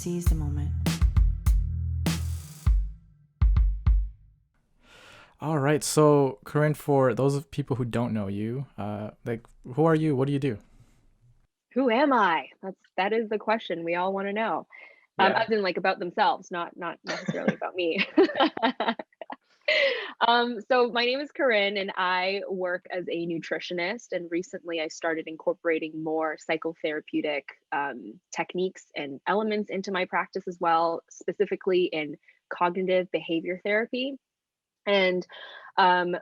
seize the moment. All right. So, Corinne, for those of people who don't know you, who are you? What do you do? Who am I? That is the question we all want to know. Yeah. As in like about themselves, not necessarily about me. So my name is Keren and I work as a nutritionist. And recently I started incorporating more psychotherapeutic techniques and elements into my practice as well, specifically in cognitive behavior therapy. And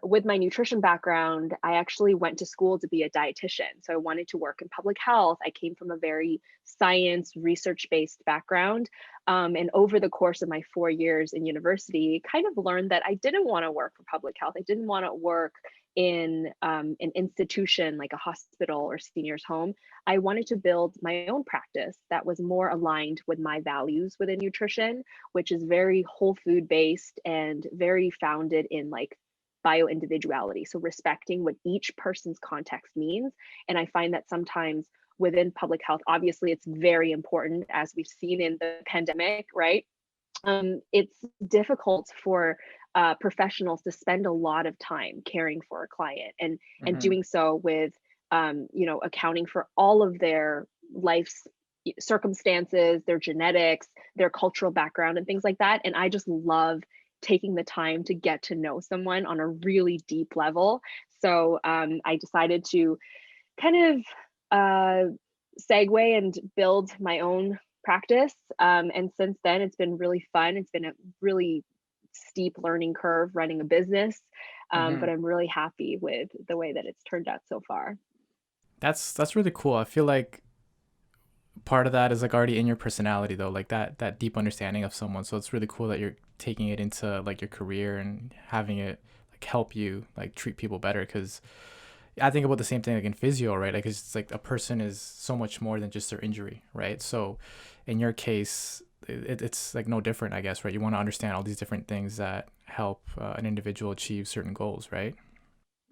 with my nutrition background, I actually went to school to be a dietitian. So I wanted to work in public health. I came from a very science, research based background. And over the course of my 4 years in university, kind of learned that I didn't want to work for public health. I didn't want to work in an institution like a hospital or seniors home. I wanted to build my own practice that was more aligned with my values within nutrition, which is very whole food based and very founded in like bio individuality. So respecting what each person's context means. And I find that sometimes within public health, obviously it's very important as we've seen in the pandemic, right? It's difficult for professionals to spend a lot of time caring for a client and Hmm. doing so with accounting for all of their life's circumstances, their genetics, their cultural background, and things like that. And I just love taking the time to get to know someone on a really deep level. So I decided to kind of segue and build my own practice. And since then, it's been really fun. It's been a really steep learning curve running a business, Hmm. but I'm really happy with the way that it's turned out so far. That's really cool. I feel like part of that is like already in your personality though, like that deep understanding of someone. So it's really cool that you're taking it into like your career and having it like help you like treat people better. Because I think about the same thing like in physio, right? Like it's like a person is so much more than just their injury, right? So in your case, it's like no different, I guess, right? You want to understand all these different things that help an individual achieve certain goals, right?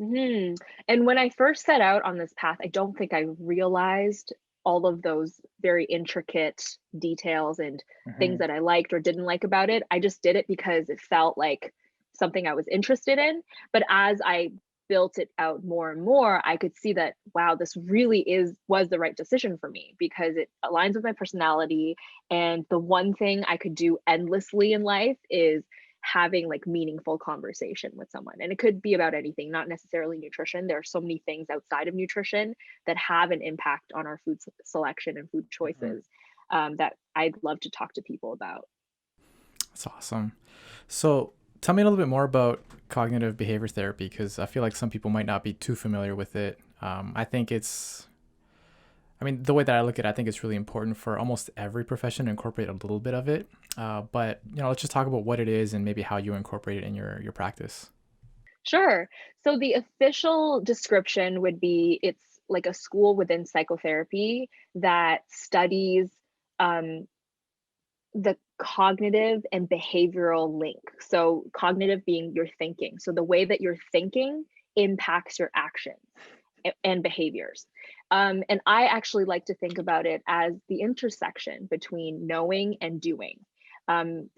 Mhm. And when I first set out on this path, I don't think I realized all of those very intricate details and things Hmm. that I liked or didn't like about it. I just did it because it felt like something I was interested in. But as I built it out more and more, I could see that wow, this really was the right decision for me because it aligns with my personality. And the one thing I could do endlessly in life is having like meaningful conversation with someone. And it could be about anything, not necessarily nutrition. There are so many things outside of nutrition that have an impact on our food selection and food Hmm. choices, that I'd love to talk to people about. That's awesome. So tell me a little bit more about cognitive behavior therapy because I feel like some people might not be too familiar with it. I think I mean, the way that I look at it, I think it's really important for almost every profession to incorporate a little bit of it. But let's just talk about what it is and maybe how you incorporate it in your practice. Sure. So the official description would be it's like a school within psychotherapy that studies um, the cognitive and behavioral link. So, cognitive being your thinking. So, the way that you're thinking impacts your actions and behaviors. And I actually like to think about it as the intersection between knowing and doing.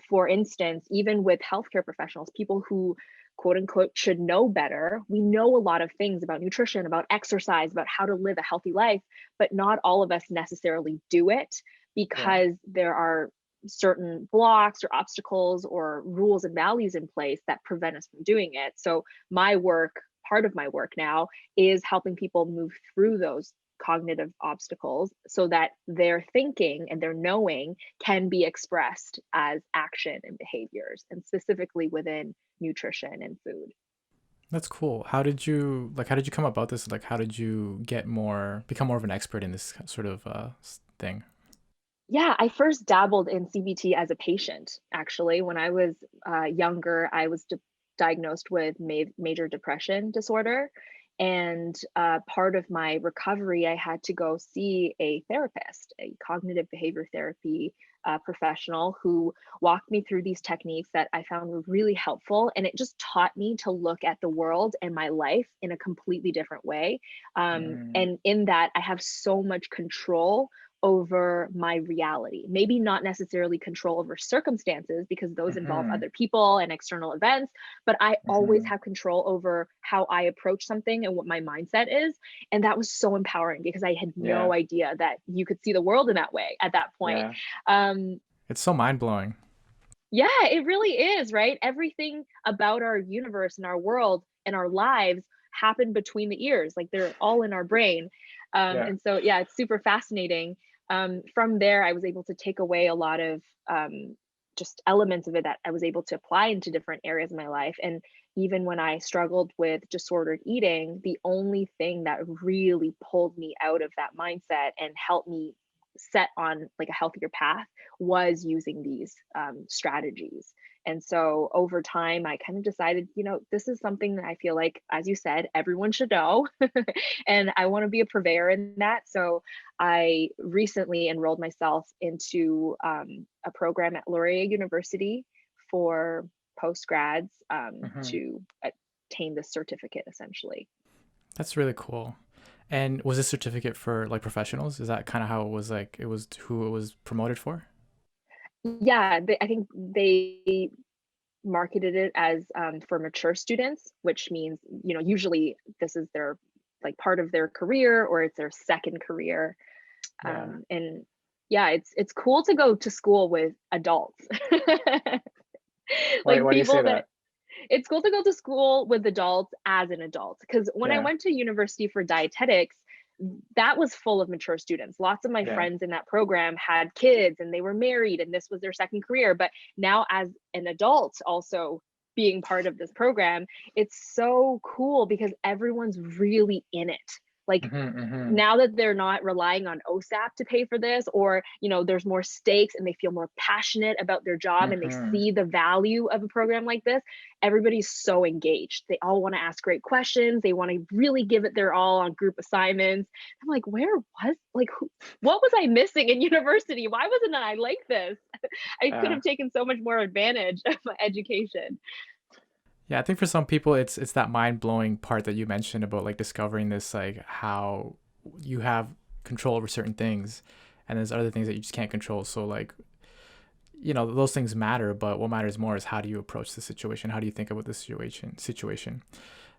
For instance, even with healthcare professionals, people who quote unquote should know better, we know a lot of things about nutrition, about exercise, about how to live a healthy life, but not all of us necessarily do it Yeah. because there are certain blocks or obstacles or rules and values in place that prevent us from doing it. So my work, part of my work now, is helping people move through those cognitive obstacles so that their thinking and their knowing can be expressed as action and behaviors, and specifically within nutrition and food. That's cool. How did you come about this? Like, how did you become more of an expert in this sort of thing? Yeah, I first dabbled in CBT as a patient. Actually, when I was younger, I was diagnosed with major depression disorder. And part of my recovery, I had to go see a therapist, a cognitive behavior therapy professional who walked me through these techniques that I found were really helpful. And it just taught me to look at the world and my life in a completely different way. Mm. And in that, I have so much control over my reality. Maybe not necessarily control over circumstances because those involve Mm-hmm. other people and external events, but I always Mm-hmm. have control over how I approach something and what my mindset is. And that was so empowering because I had no Yeah. idea that you could see the world in that way at that point. Yeah. Um, It's so mind blowing. yeah, it really is, right? Everything about our universe and our world and our lives happen between the ears. Like they're all in our brain. Yeah. And so, yeah, it's super fascinating. From there, I was able to take away a lot of just elements of it that I was able to apply into different areas of my life. And even when I struggled with disordered eating, the only thing that really pulled me out of that mindset and helped me set on like a healthier path was using these strategies. And so over time, I kind of decided, this is something that I feel like, as you said, everyone should know. And I want to be a purveyor in that. So I recently enrolled myself into a program at Laurier University for postgrads Mm-hmm. to attain this certificate essentially. That's really cool. And was this certificate for like professionals? Is that kind of how it was like it was who it was promoted for? Yeah, I think they marketed it as for mature students, which means, usually this is their like part of their career or it's their second career. Yeah. And yeah, it's cool to go to school with adults. Wait, Like why do you say people that that? it's cool to go to school with adults as an adult. Because when I Yeah. went to university for dietetics, that was full of mature students. Lots of my Yeah. friends in that program had kids and they were married and this was their second career. But now, as an adult, also being part of this program, it's so cool because everyone's really in it. Like Mm-hmm. Mm-hmm. now that they're not relying on OSAP to pay for this, or there's more stakes and they feel more passionate about their job and they Mm-hmm. see the value of a program like this, everybody's so engaged. They all want to ask great questions. They want to really give it their all on group assignments. I'm like, what was I missing in university? Why wasn't I like this? I could Yeah. have taken so much more advantage of my education. Yeah, I think for some people it's that mind-blowing part that you mentioned about like discovering this like how you have control over certain things and there's other things that you just can't control. So like, those things matter, but what matters more is how do you approach the situation? How do you think about the situation?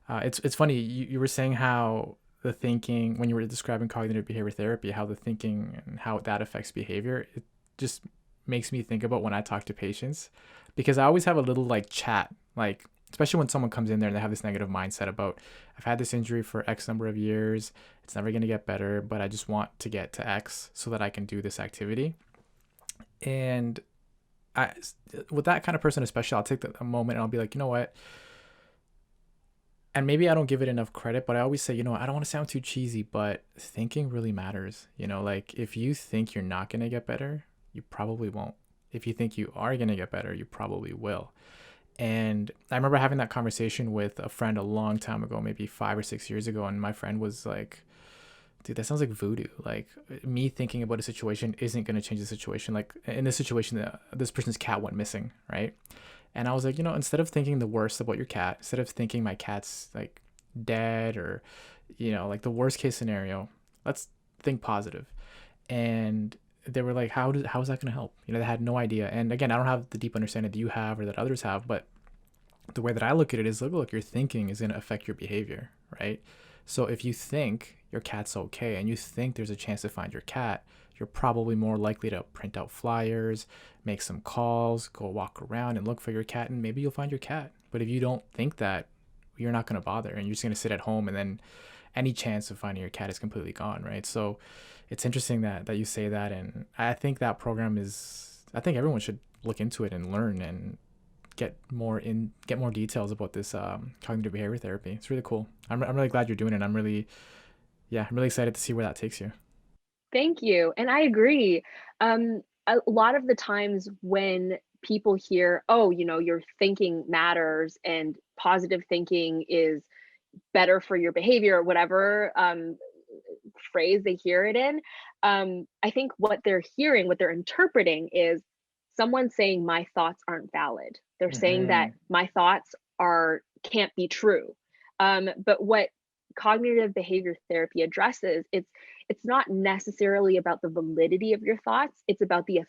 It's funny, you were saying how the thinking when you were describing cognitive behavior therapy, how the thinking and how that affects behavior. It just makes me think about when I talk to patients because I always have a little like chat, like especially when someone comes in there and they have this negative mindset about I've had this injury for X number of years, it's never going to get better, but I just want to get to X so that I can do this activity. And I, with that kind of person especially, I'll take a moment and I'll be like, you know what, and maybe I don't give it enough credit, but I always say, I don't want to sound too cheesy, but thinking really matters. Like if you think you're not going to get better, you probably won't. If you think you are going to get better, you probably will. And I remember having that conversation with a friend a long time ago, maybe 5 or 6 years ago. And my friend was like, dude, that sounds like voodoo. Like me thinking about a situation isn't going to change the situation. Like in this situation, this person's cat went missing, right? And I was like, instead of thinking the worst about your cat, instead of thinking my cat's like dead or, like the worst case scenario, let's think positive. And they were like, how is that going to help? They had no idea. And again, I don't have the deep understanding that you have or that others have, but the way that I look at it is look, your thinking is going to affect your behavior, right? So if you think your cat's okay and you think there's a chance to find your cat, you're probably more likely to print out flyers, make some calls, go walk around and look for your cat, and maybe you'll find your cat. But if you don't think that, you're not going to bother and you're just going to sit at home, and then any chance of finding your cat is completely gone, right? So it's interesting that you say that, and I think that program I think everyone should look into it and learn and get more details about this cognitive behavior therapy. It's really cool. I'm really glad you're doing it. I'm really excited to see where that takes you. Thank you. And I agree. A lot of the times when people hear, oh, your thinking matters and positive thinking is better for your behavior, or whatever phrase they hear it in, I think what they're hearing, what they're interpreting is someone saying my thoughts aren't valid. They're saying that Mm-hmm. my thoughts can't be true. But what cognitive behavior therapy addresses, it's not necessarily about the validity of your thoughts, it's about the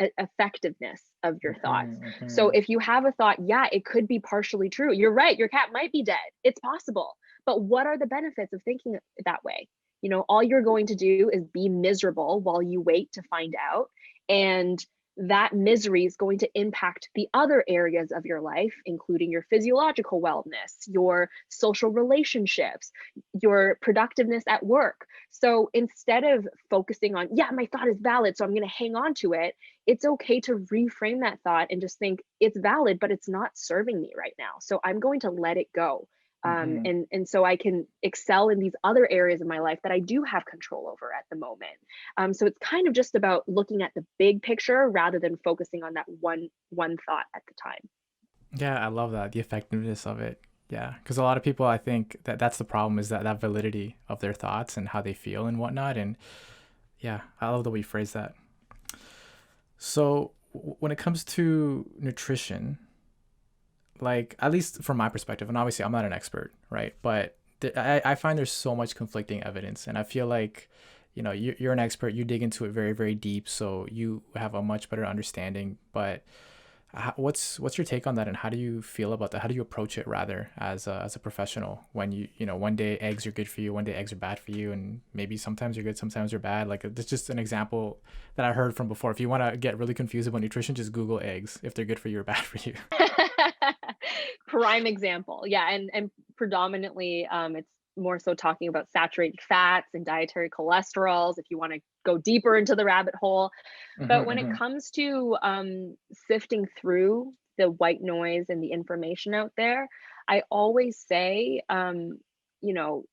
effectiveness of your thoughts. So if you have a thought, yeah, it could be partially true. You're right, your cat might be dead. It's possible. But what are the benefits of thinking that way? You know, all you're going to do is be miserable while you wait to find out. And that misery is going to impact the other areas of your life, including your physiological wellness, your social relationships, your productiveness at work. So instead of focusing on, yeah, my thought is valid, so I'm going to hang on to it, it's okay to reframe that thought and just think it's valid, but it's not serving me right now. So I'm going to let it go. And so I can excel in these other areas of my life that I do have control over at the moment. So it's kind of just about looking at the big picture rather than focusing on that one thought at the time. Yeah, I love that, the effectiveness of it. Yeah, because a lot of people, I think that that's the problem, is that validity of their thoughts and how they feel and whatnot. And yeah, I love the way you phrase that. So when it comes to nutrition, like, at least from my perspective, and obviously I'm not an expert, right? But I find there's so much conflicting evidence, and I feel like, you know, you're an expert, you dig into it very, very deep, so you have a much better understanding. But what's your take on that, and how do you feel about that? How do you approach it, rather, as a professional, when you know, one day eggs are good for you, one day eggs are bad for you, and maybe sometimes you're good, sometimes you're bad. Like, that's just an example that I heard from before. If you want to get really confused about nutrition, just Google eggs, if they're good for you or bad for you. Prime example. Yeah, and predominantly it's more so talking about saturated fats and dietary cholesterols if you want to go deeper into the rabbit hole. But when it comes to sifting through the white noise and the information out there, I always say, you know,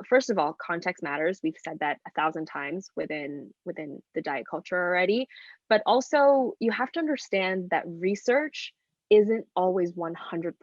first of all, context matters. We've said that 1,000 times within the diet culture already. But also, you have to understand that research isn't always 100%.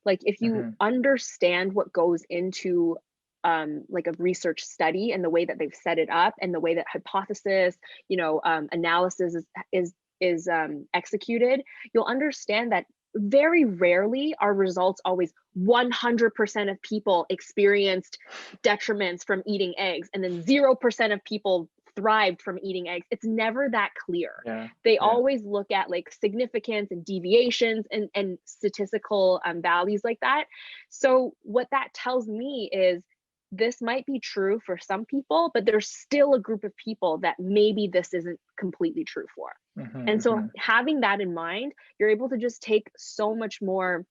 Like, if you understand what goes into like a research study and the way that they've set it up and the way that hypothesis, analysis is executed, you'll understand that very rarely are results always 100% of people experienced detriments from eating eggs and then 0% of people thrived from eating eggs. It's never that clear. They always look at like significance and deviations and statistical values like that. So what that tells me is this might be true for some people, but there's still a group of people that maybe this isn't completely true for. And so having that in mind, you're able to just take so much more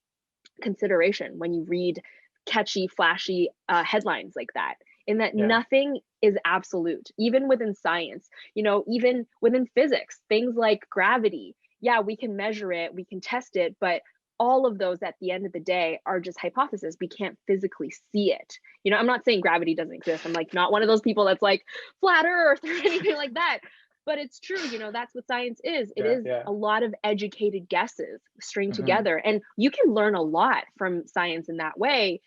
consideration when you read catchy, flashy headlines like that, in that nothing is absolute, even within science, even within physics, things like gravity. Yeah, we can measure it, we can test it, but all of those at the end of the day are just hypotheses. We can't physically see it. I'm not saying gravity doesn't exist. I'm like not one of those people that's like flat earth or anything like that. But it's true, that's what science is. It is a lot of educated guesses stringed together. And you can learn a lot from science in that way,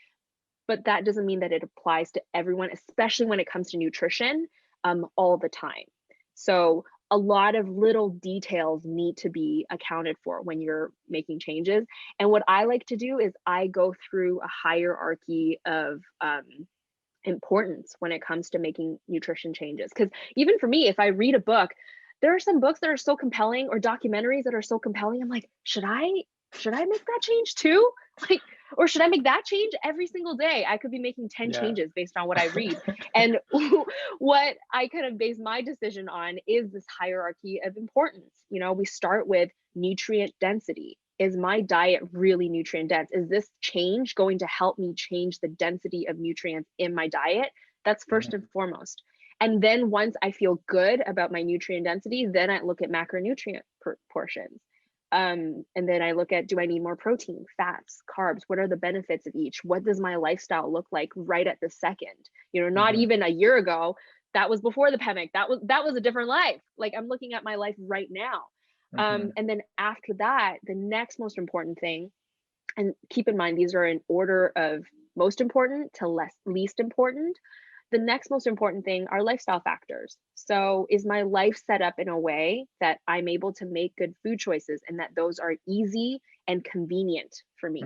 but that doesn't mean that it applies to everyone, especially when it comes to nutrition, all the time. So a lot of little details need to be accounted for when you're making changes. And what I like to do is I go through a hierarchy of importance when it comes to making nutrition changes. Because even for me, if I read a book, there are some books that are so compelling or documentaries that are so compelling. I'm like, should I make that change too? Like, or should I make that change every single day? I could be making 10 changes based on what I read. And what I kind of base my decision on is this hierarchy of importance. We start with nutrient density. Is my diet really nutrient dense? Is this change going to help me change the density of nutrients in my diet? That's first and foremost. And then once I feel good about my nutrient density, then I look at macronutrient portions. And then I look at, do I need more protein, fats, carbs? What are the benefits of each? What does my lifestyle look like right at the second? Not even a year ago. That was before the pandemic. That was a different life. Like, I'm looking at my life right now. And then after that, the next most important thing, and keep in mind, these are in order of most important to least important. The next most important thing are lifestyle factors. So is my life set up in a way that I'm able to make good food choices and that those are easy and convenient for me?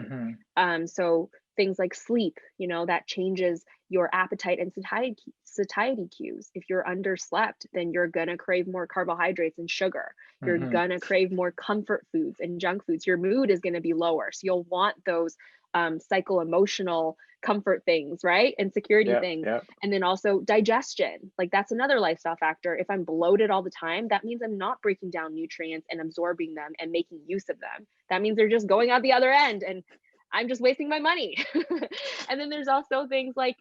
So things like sleep, that changes your appetite and satiety cues. If you're underslept, then you're gonna crave more carbohydrates and sugar. You're Mm-hmm. gonna crave more comfort foods and junk foods. Your mood is gonna be lower. So you'll want those psycho emotional comfort things, right? And security Yeah, things. yeah. And then also digestion. Like that's another lifestyle factor. If I'm bloated all the time, that means I'm not breaking down nutrients and absorbing them and making use of them. That means they're just going out the other end and I'm just wasting my money. And then there's also things like,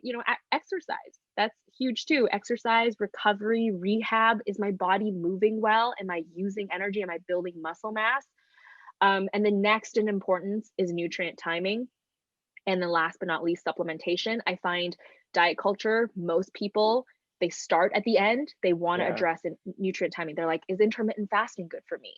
exercise. That's huge too. Exercise, recovery, rehab. Is my body moving well? Am I using energy? Am I building muscle mass? And the next in importance is nutrient timing. And then last but not least, supplementation. I find diet culture, most people, they start at the end. They want to Yeah. address nutrient timing. They're like, is intermittent fasting good for me?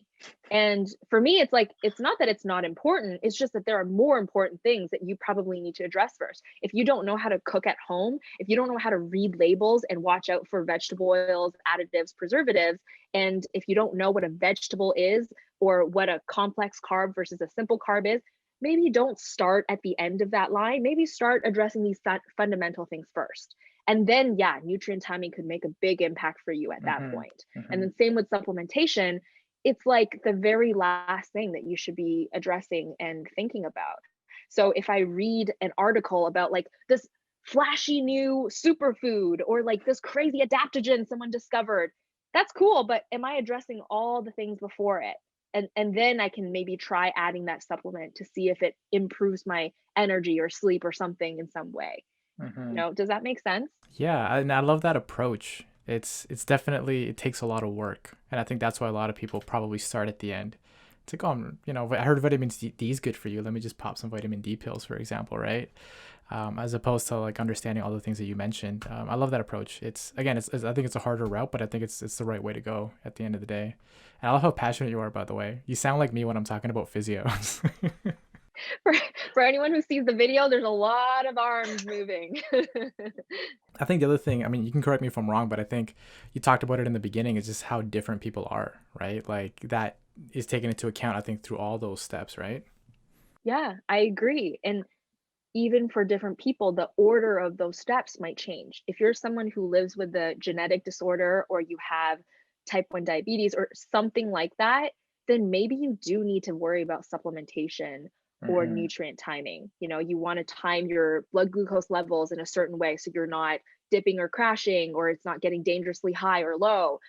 And for me, it's like, it's not that it's not important. It's just that there are more important things that you probably need to address first. If you don't know how to cook at home, if you don't know how to read labels and watch out for vegetable oils, additives, preservatives, and if you don't know what a vegetable is or what a complex carb versus a simple carb is, maybe don't start at the end of that line. Maybe start addressing these fundamental things first. And then, yeah, nutrient timing could make a big impact for you at that Mm-hmm. point. Mm-hmm. And then same with supplementation. It's like the very last thing that you should be addressing and thinking about. So if I read an article about like this flashy new superfood or like this crazy adaptogen someone discovered, that's cool, but am I addressing all the things before it? And then I can maybe try adding that supplement to see if it improves my energy or sleep or something in some way. Mm-hmm. Does that make sense? Yeah, and I love that approach. It's definitely, it takes a lot of work, and I think that's why a lot of people probably start at the end. It's like, oh, I heard vitamin D is good for you. Let me just pop some vitamin D pills, for example, right? As opposed to like understanding all the things that you mentioned. I love that approach. It's again, I think it's a harder route, but I think it's the right way to go at the end of the day. And I love how passionate you are, by the way. You sound like me when I'm talking about physios. For, for anyone who sees the video, there's a lot of arms moving. I think the other thing, I mean, you can correct me if I'm wrong, but I think you talked about it in the beginning, is just how different people are, right? Like that is taken into account, I think, through all those steps, right? Yeah, I agree. And even for different people, the order of those steps might change. If you're someone who lives with a genetic disorder or you have type 1 diabetes or something like that, then maybe you do need to worry about supplementation or Mm-hmm. nutrient timing. You want to time your blood glucose levels in a certain way so you're not dipping or crashing or it's not getting dangerously high or low.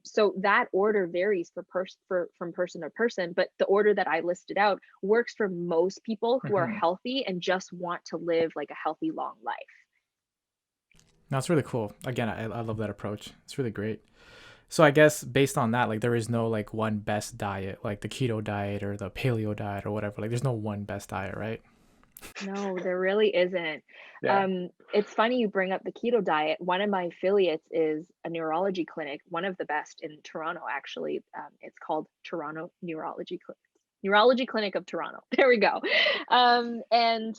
So that order varies from person to person, but the order that I listed out works for most people who are Mm-hmm. healthy and just want to live like a healthy, long life. No, it's really cool. Again, I love that approach. It's really great. So I guess based on that, like there is no like one best diet, like the keto diet or the paleo diet or whatever. Like there's no one best diet, right? No, there really isn't. Yeah. It's funny you bring up the keto diet. One of my affiliates is a neurology clinic, one of the best in Toronto, actually. It's called Toronto Neurology Clinic of Toronto. There we go. And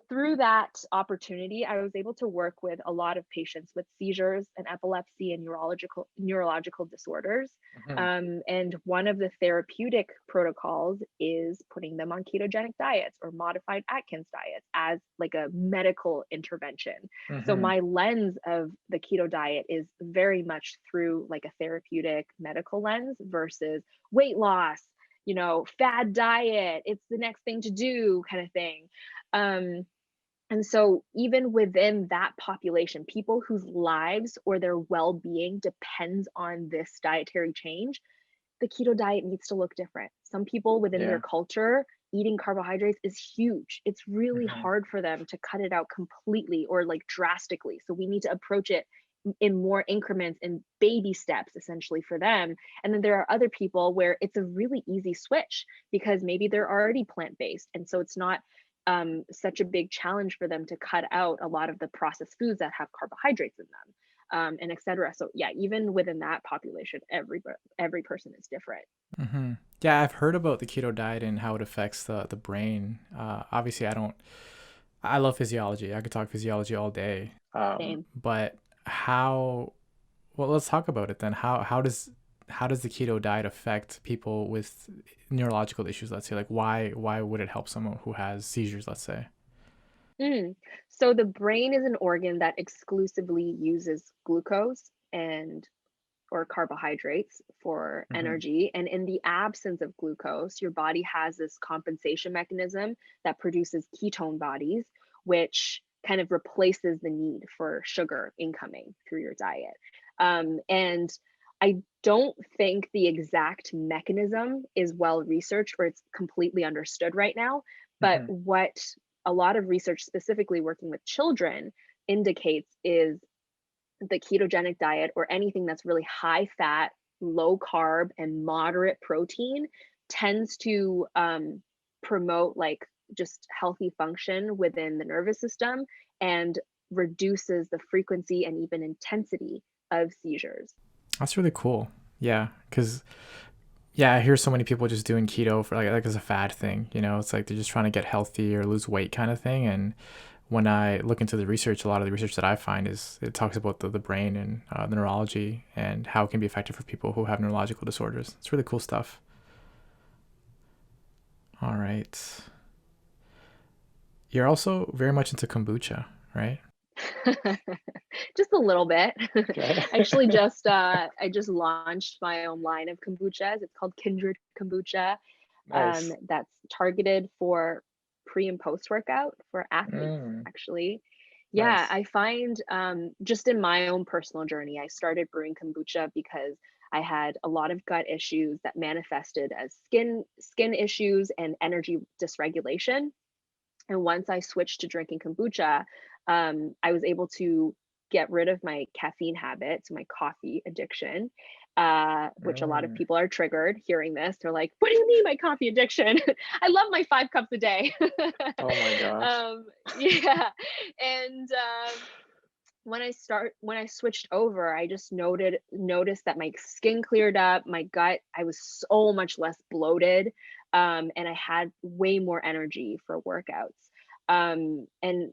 through that opportunity, I was able to work with a lot of patients with seizures and epilepsy and neurological disorders. Mm-hmm. And one of the therapeutic protocols is putting them on ketogenic diets or modified Atkins diets as like a medical intervention. So Mm-hmm. my lens of the keto diet is very much through like a therapeutic medical lens versus weight loss, fad diet, it's the next thing to do kind of thing. um, and so even within that population, people whose lives or their well-being depends on this dietary change, the keto diet needs to look different. Some people within their Yeah. culture, eating carbohydrates is huge. It's really Mm-hmm. hard for them to cut it out completely or like drastically. So we need to approach it in more increments and baby steps essentially for them. And then there are other people where it's a really easy switch because maybe they're already plant-based. And so it's not such a big challenge for them to cut out a lot of the processed foods that have carbohydrates in them. And etc. So yeah, even within that population, every person is different. Mm-hmm. Yeah, I've heard about the keto diet and how it affects the brain. Obviously, I love physiology. I could talk physiology all day. Same. But how? Well, let's talk about it then. How does the keto diet affect people with neurological issues? Let's say, like why would it help someone who has seizures? Let's say. Mm. So the brain is an organ that exclusively uses glucose and or carbohydrates for Hmm. energy. And in the absence of glucose, your body has this compensation mechanism that produces ketone bodies, which kind of replaces the need for sugar incoming through your diet. And I don't think the exact mechanism is well researched or it's completely understood right now. But Hmm. what a lot of research, specifically working with children, indicates is the ketogenic diet or anything that's really high fat, low carb, and moderate protein tends to promote like just healthy function within the nervous system and reduces the frequency and even intensity of seizures. That's really cool. Yeah, because yeah, I hear so many people just doing keto for like as a fad thing. You know, it's like they're just trying to get healthy or lose weight kind of thing. And when I look into the research, a lot of the research that I find is it talks about the brain and the neurology and how it can be effective for people who have neurological disorders. It's really cool stuff. All right. You're also very much into kombucha, right? Just a little bit. Okay. I just launched my own line of kombuchas. It's called Kindred Kombucha. Nice. That's targeted for pre and post workout for athletes, Mm, actually. Yeah, nice. I find just in my own personal journey, I started brewing kombucha because I had a lot of gut issues that manifested as skin issues and energy dysregulation. And once I switched to drinking kombucha, I was able to get rid of my caffeine habit, so my coffee addiction, which a lot of Mm. people are triggered hearing this. They're like, "What do you mean my coffee addiction? I love my 5 cups a day." Oh my gosh. Yeah, and when I switched over, I just noticed that my skin cleared up, my gut, I was so much less bloated, and I had way more energy for workouts. And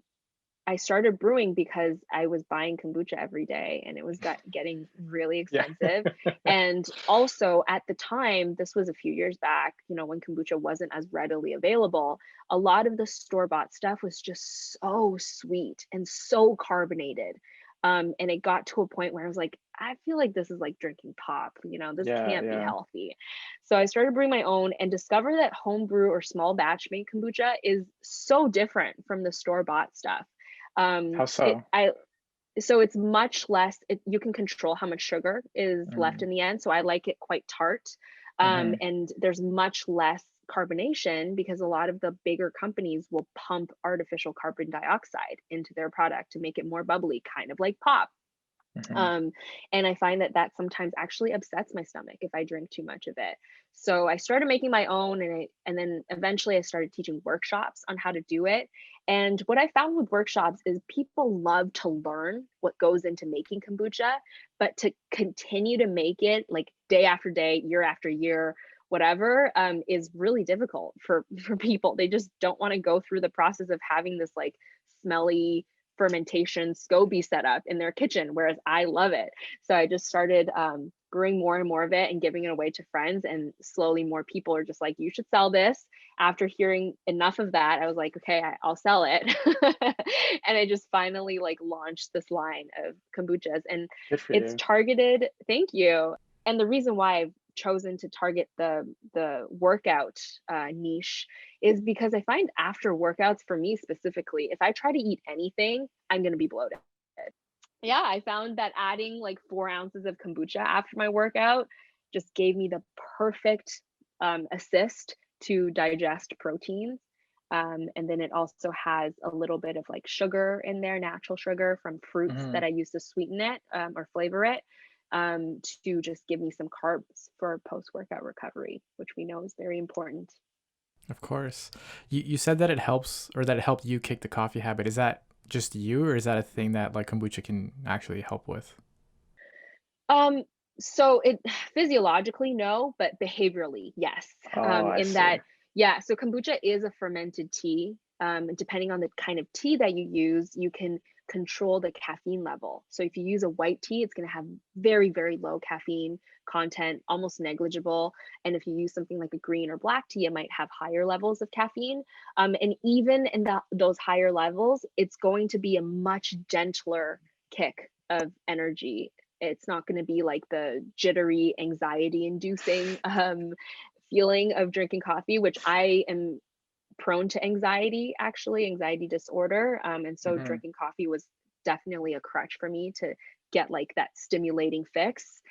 I started brewing because I was buying kombucha every day and it was getting really Yeah. expensive. And also at the time, this was a few years back, when kombucha wasn't as readily available, a lot of the store-bought stuff was just so sweet and so carbonated. And it got to a point where I was like, I feel like this is like drinking pop, this Yeah, can't be yeah. healthy. So I started brewing my own and discovered that home brew or small batch made kombucha is so different from the store-bought stuff. How It so? I so it's much less you can control how much sugar is left Mm. in the end, so I like it quite tart. Hmm. And there's much less carbonation because a lot of the bigger companies will pump artificial carbon dioxide into their product to make it more bubbly, kind of like pop. Hmm. Um, and I find that that sometimes actually upsets my stomach if I drink too much of it. So I started making my own, and then eventually I started teaching workshops on how to do it. And what I found with workshops is people love to learn what goes into making kombucha, but to continue to make it like day after day, year after year, whatever, is really difficult for people. They just don't want to go through the process of having this like smelly fermentation SCOBY setup in their kitchen, whereas I love it. So I just started brewing more and more of it and giving it away to friends. And slowly more people are just like, you should sell this. After hearing enough of that, I was like, okay, I'll sell it. And I just finally like launched this line of kombuchas and Good for it's you. targeted. Thank you. And the reason why I've chosen to target the workout niche is because I find after workouts for me specifically, if I try to eat anything, I'm going to be bloated. Yeah, I found that adding like 4 ounces of kombucha after my workout just gave me the perfect assist to digest proteins. And then it also has a little bit of like sugar in there, natural sugar from fruits Hmm. that I use to sweeten it or flavor it, to just give me some carbs for post workout recovery, which we know is very important. Of course. You said that it helps or that it helped you kick the coffee habit. Is that just you or is that a thing that like kombucha can actually help with? Um, so it physiologically, no, but behaviorally, yes. Oh, I In see. that, yeah, so kombucha is a fermented tea. Depending on the kind of tea that you use, you can control the caffeine level. So if you use a white tea, it's going to have very, very low caffeine content, almost negligible. And if you use something like a green or black tea, it might have higher levels of caffeine. And even in those higher levels, it's going to be a much gentler kick of energy. It's not going to be like the jittery, anxiety inducing feeling of drinking coffee, which I am prone to anxiety, actually, anxiety disorder. And so drinking coffee was definitely a crutch for me to get like that stimulating fix.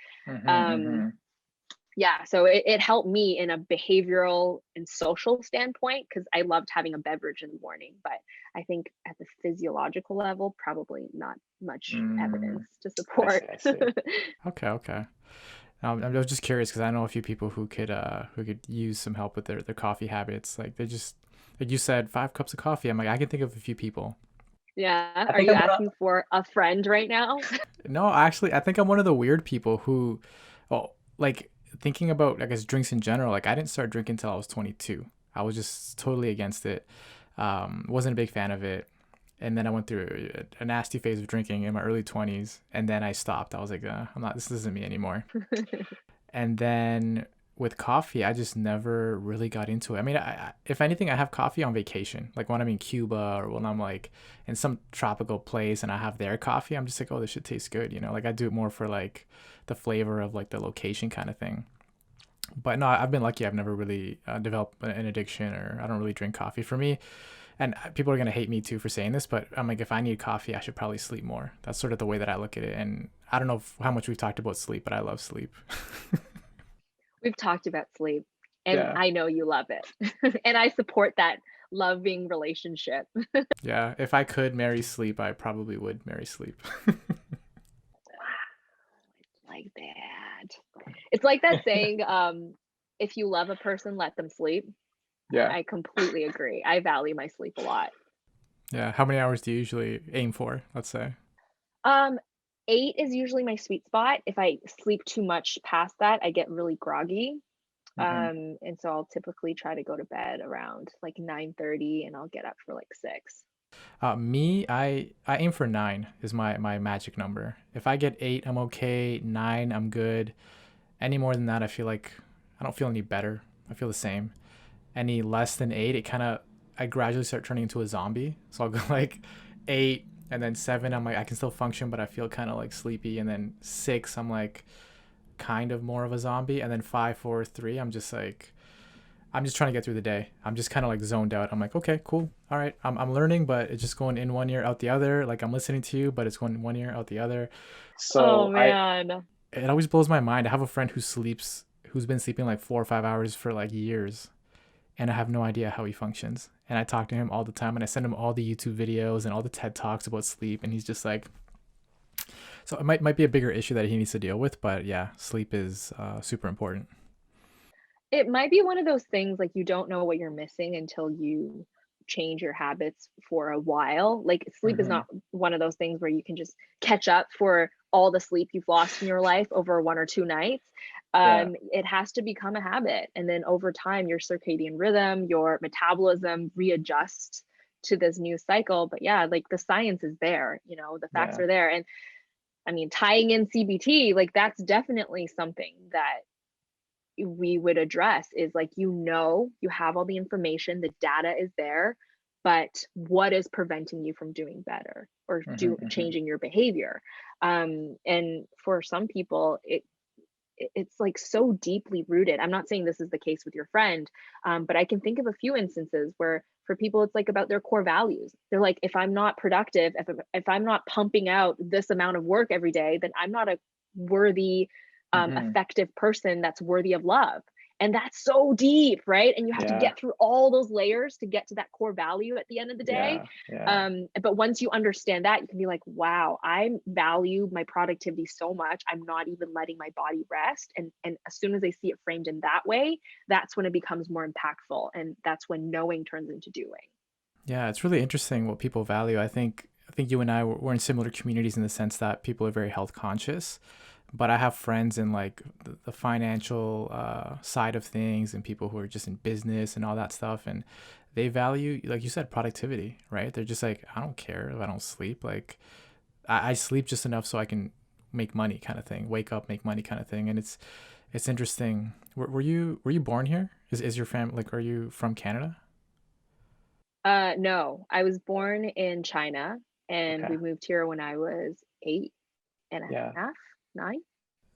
Yeah, so it helped me in a behavioral and social standpoint because I loved having a beverage in the morning. But I think at the physiological level, probably not much evidence to support. I see. Okay. I was just curious because I know a few people who could use some help with their coffee habits. Like they just, like you said, 5 cups of coffee. I'm like, I can think of a few people. Yeah. Are you asking for a friend right now? No, actually, I think I'm one of the weird people who, well, like thinking about, I guess, drinks in general. Like I didn't start drinking until I was 22. I was just totally against it. Wasn't a big fan of it. And then I went through a nasty phase of drinking in my early 20s. And then I stopped. I was like, this isn't me anymore. And then with coffee, I just never really got into it. I mean, if anything, I have coffee on vacation. Like when I'm in Cuba or when I'm like in some tropical place and I have their coffee, I'm just like, oh, this shit tastes good. You know, like I do it more for like the flavor of like the location kind of thing. But no, I've been lucky. I've never really developed an addiction, or I don't really drink coffee. For me, and people are going to hate me too for saying this, but I'm like, if I need coffee, I should probably sleep more. That's sort of the way that I look at it. And I don't know how much we've talked about sleep, but I love sleep. We've talked about sleep, and I know you love it. And I support that loving relationship. Yeah, if I could marry sleep, I probably would marry sleep. Wow, it's like that. It's like that saying, if you love a person, let them sleep. Yeah. I completely agree. I value my sleep a lot. Yeah. How many hours do you usually aim for, let's say? 8 is usually my sweet spot. If I sleep too much past that, I get really groggy. And so I'll typically try to go to bed around like 9:30 and I'll get up for like 6. Me, I aim for 9 is my magic number. If I get 8, I'm okay. 9, I'm good. Any more than that, I feel like I don't feel any better. I feel the same. Any less than 8, I gradually start turning into a zombie. So I'll go like 8, and then 7, I'm like, I can still function, but I feel kind of like sleepy. And then 6, I'm like kind of more of a zombie. And then 5, 4, 3, I'm just trying to get through the day. I'm just kind of like zoned out. I'm like, okay, cool. All right. I'm learning, but it's just going in one ear, out the other. Like I'm listening to you, but it's going in one ear, out the other. So oh man. It always blows my mind. I have a friend who's been sleeping like 4 or 5 hours for like years. And I have no idea how he functions. And I talk to him all the time, and I send him all the YouTube videos and all the TED Talks about sleep. And he's just like, so it might be a bigger issue that he needs to deal with. But yeah, sleep is super important. It might be one of those things like you don't know what you're missing until you change your habits for a while. Like sleep is not one of those things where you can just catch up for all the sleep you've lost in your life over 1 or 2 nights. It has to become a habit. And then over time, your circadian rhythm, your metabolism readjusts to this new cycle. But yeah, like the science is there, the facts are there. And I mean, tying in CBT, like that's definitely something that we would address is like, you have all the information, the data is there, but what is preventing you from doing better or changing your behavior? And for some people, it's like so deeply rooted. I'm not saying this is the case with your friend, but I can think of a few instances where for people, it's like about their core values. They're like, if I'm not productive, if I'm not pumping out this amount of work every day, then I'm not a worthy, effective person that's worthy of love. And that's so deep, right? And you have to get through all those layers to get to that core value at the end of the day. But once you understand that, you can be like, wow, I value my productivity so much. I'm not even letting my body rest. And as soon as I see it framed in that way, that's when it becomes more impactful. And that's when knowing turns into doing. Yeah, it's really interesting what people value. I think you and I we're in similar communities in the sense that people are very health conscious. but I have friends in like the financial side of things and people who are just in business and all that stuff, and they value, like you said, productivity, right? They're just like, I don't care if I don't sleep. Like I sleep just enough so I can make money, kind of thing. Wake up, make money, kind of thing. And it's interesting. Were you born here? Is your family, like, are you from Canada? No, I was born in China and Okay. we moved here when I was eight and a Yeah. half, nine.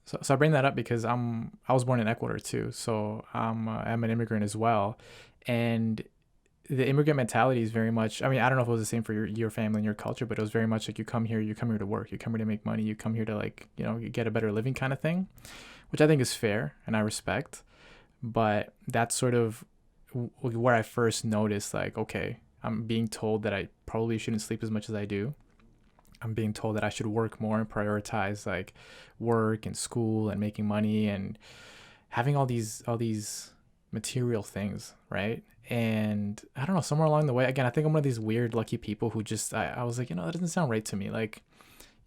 So I bring that up because I was born in Ecuador too, so I'm an immigrant as well, and the immigrant mentality is very much. I mean, I don't know if it was the same for your family and your culture, but it was very much like you come here to work, you come here to make money, you come here to, like, you get a better living, kind of thing, which I think is fair and I respect. But that's sort of where I first noticed, like, okay, I'm being told that I probably shouldn't sleep as much as I do. I'm being told that I should work more and prioritize like work and school and making money and having all these material things, right? And I don't know, somewhere along the way, again, I think I'm one of these weird lucky people who just I was like, that doesn't sound right to me. Like,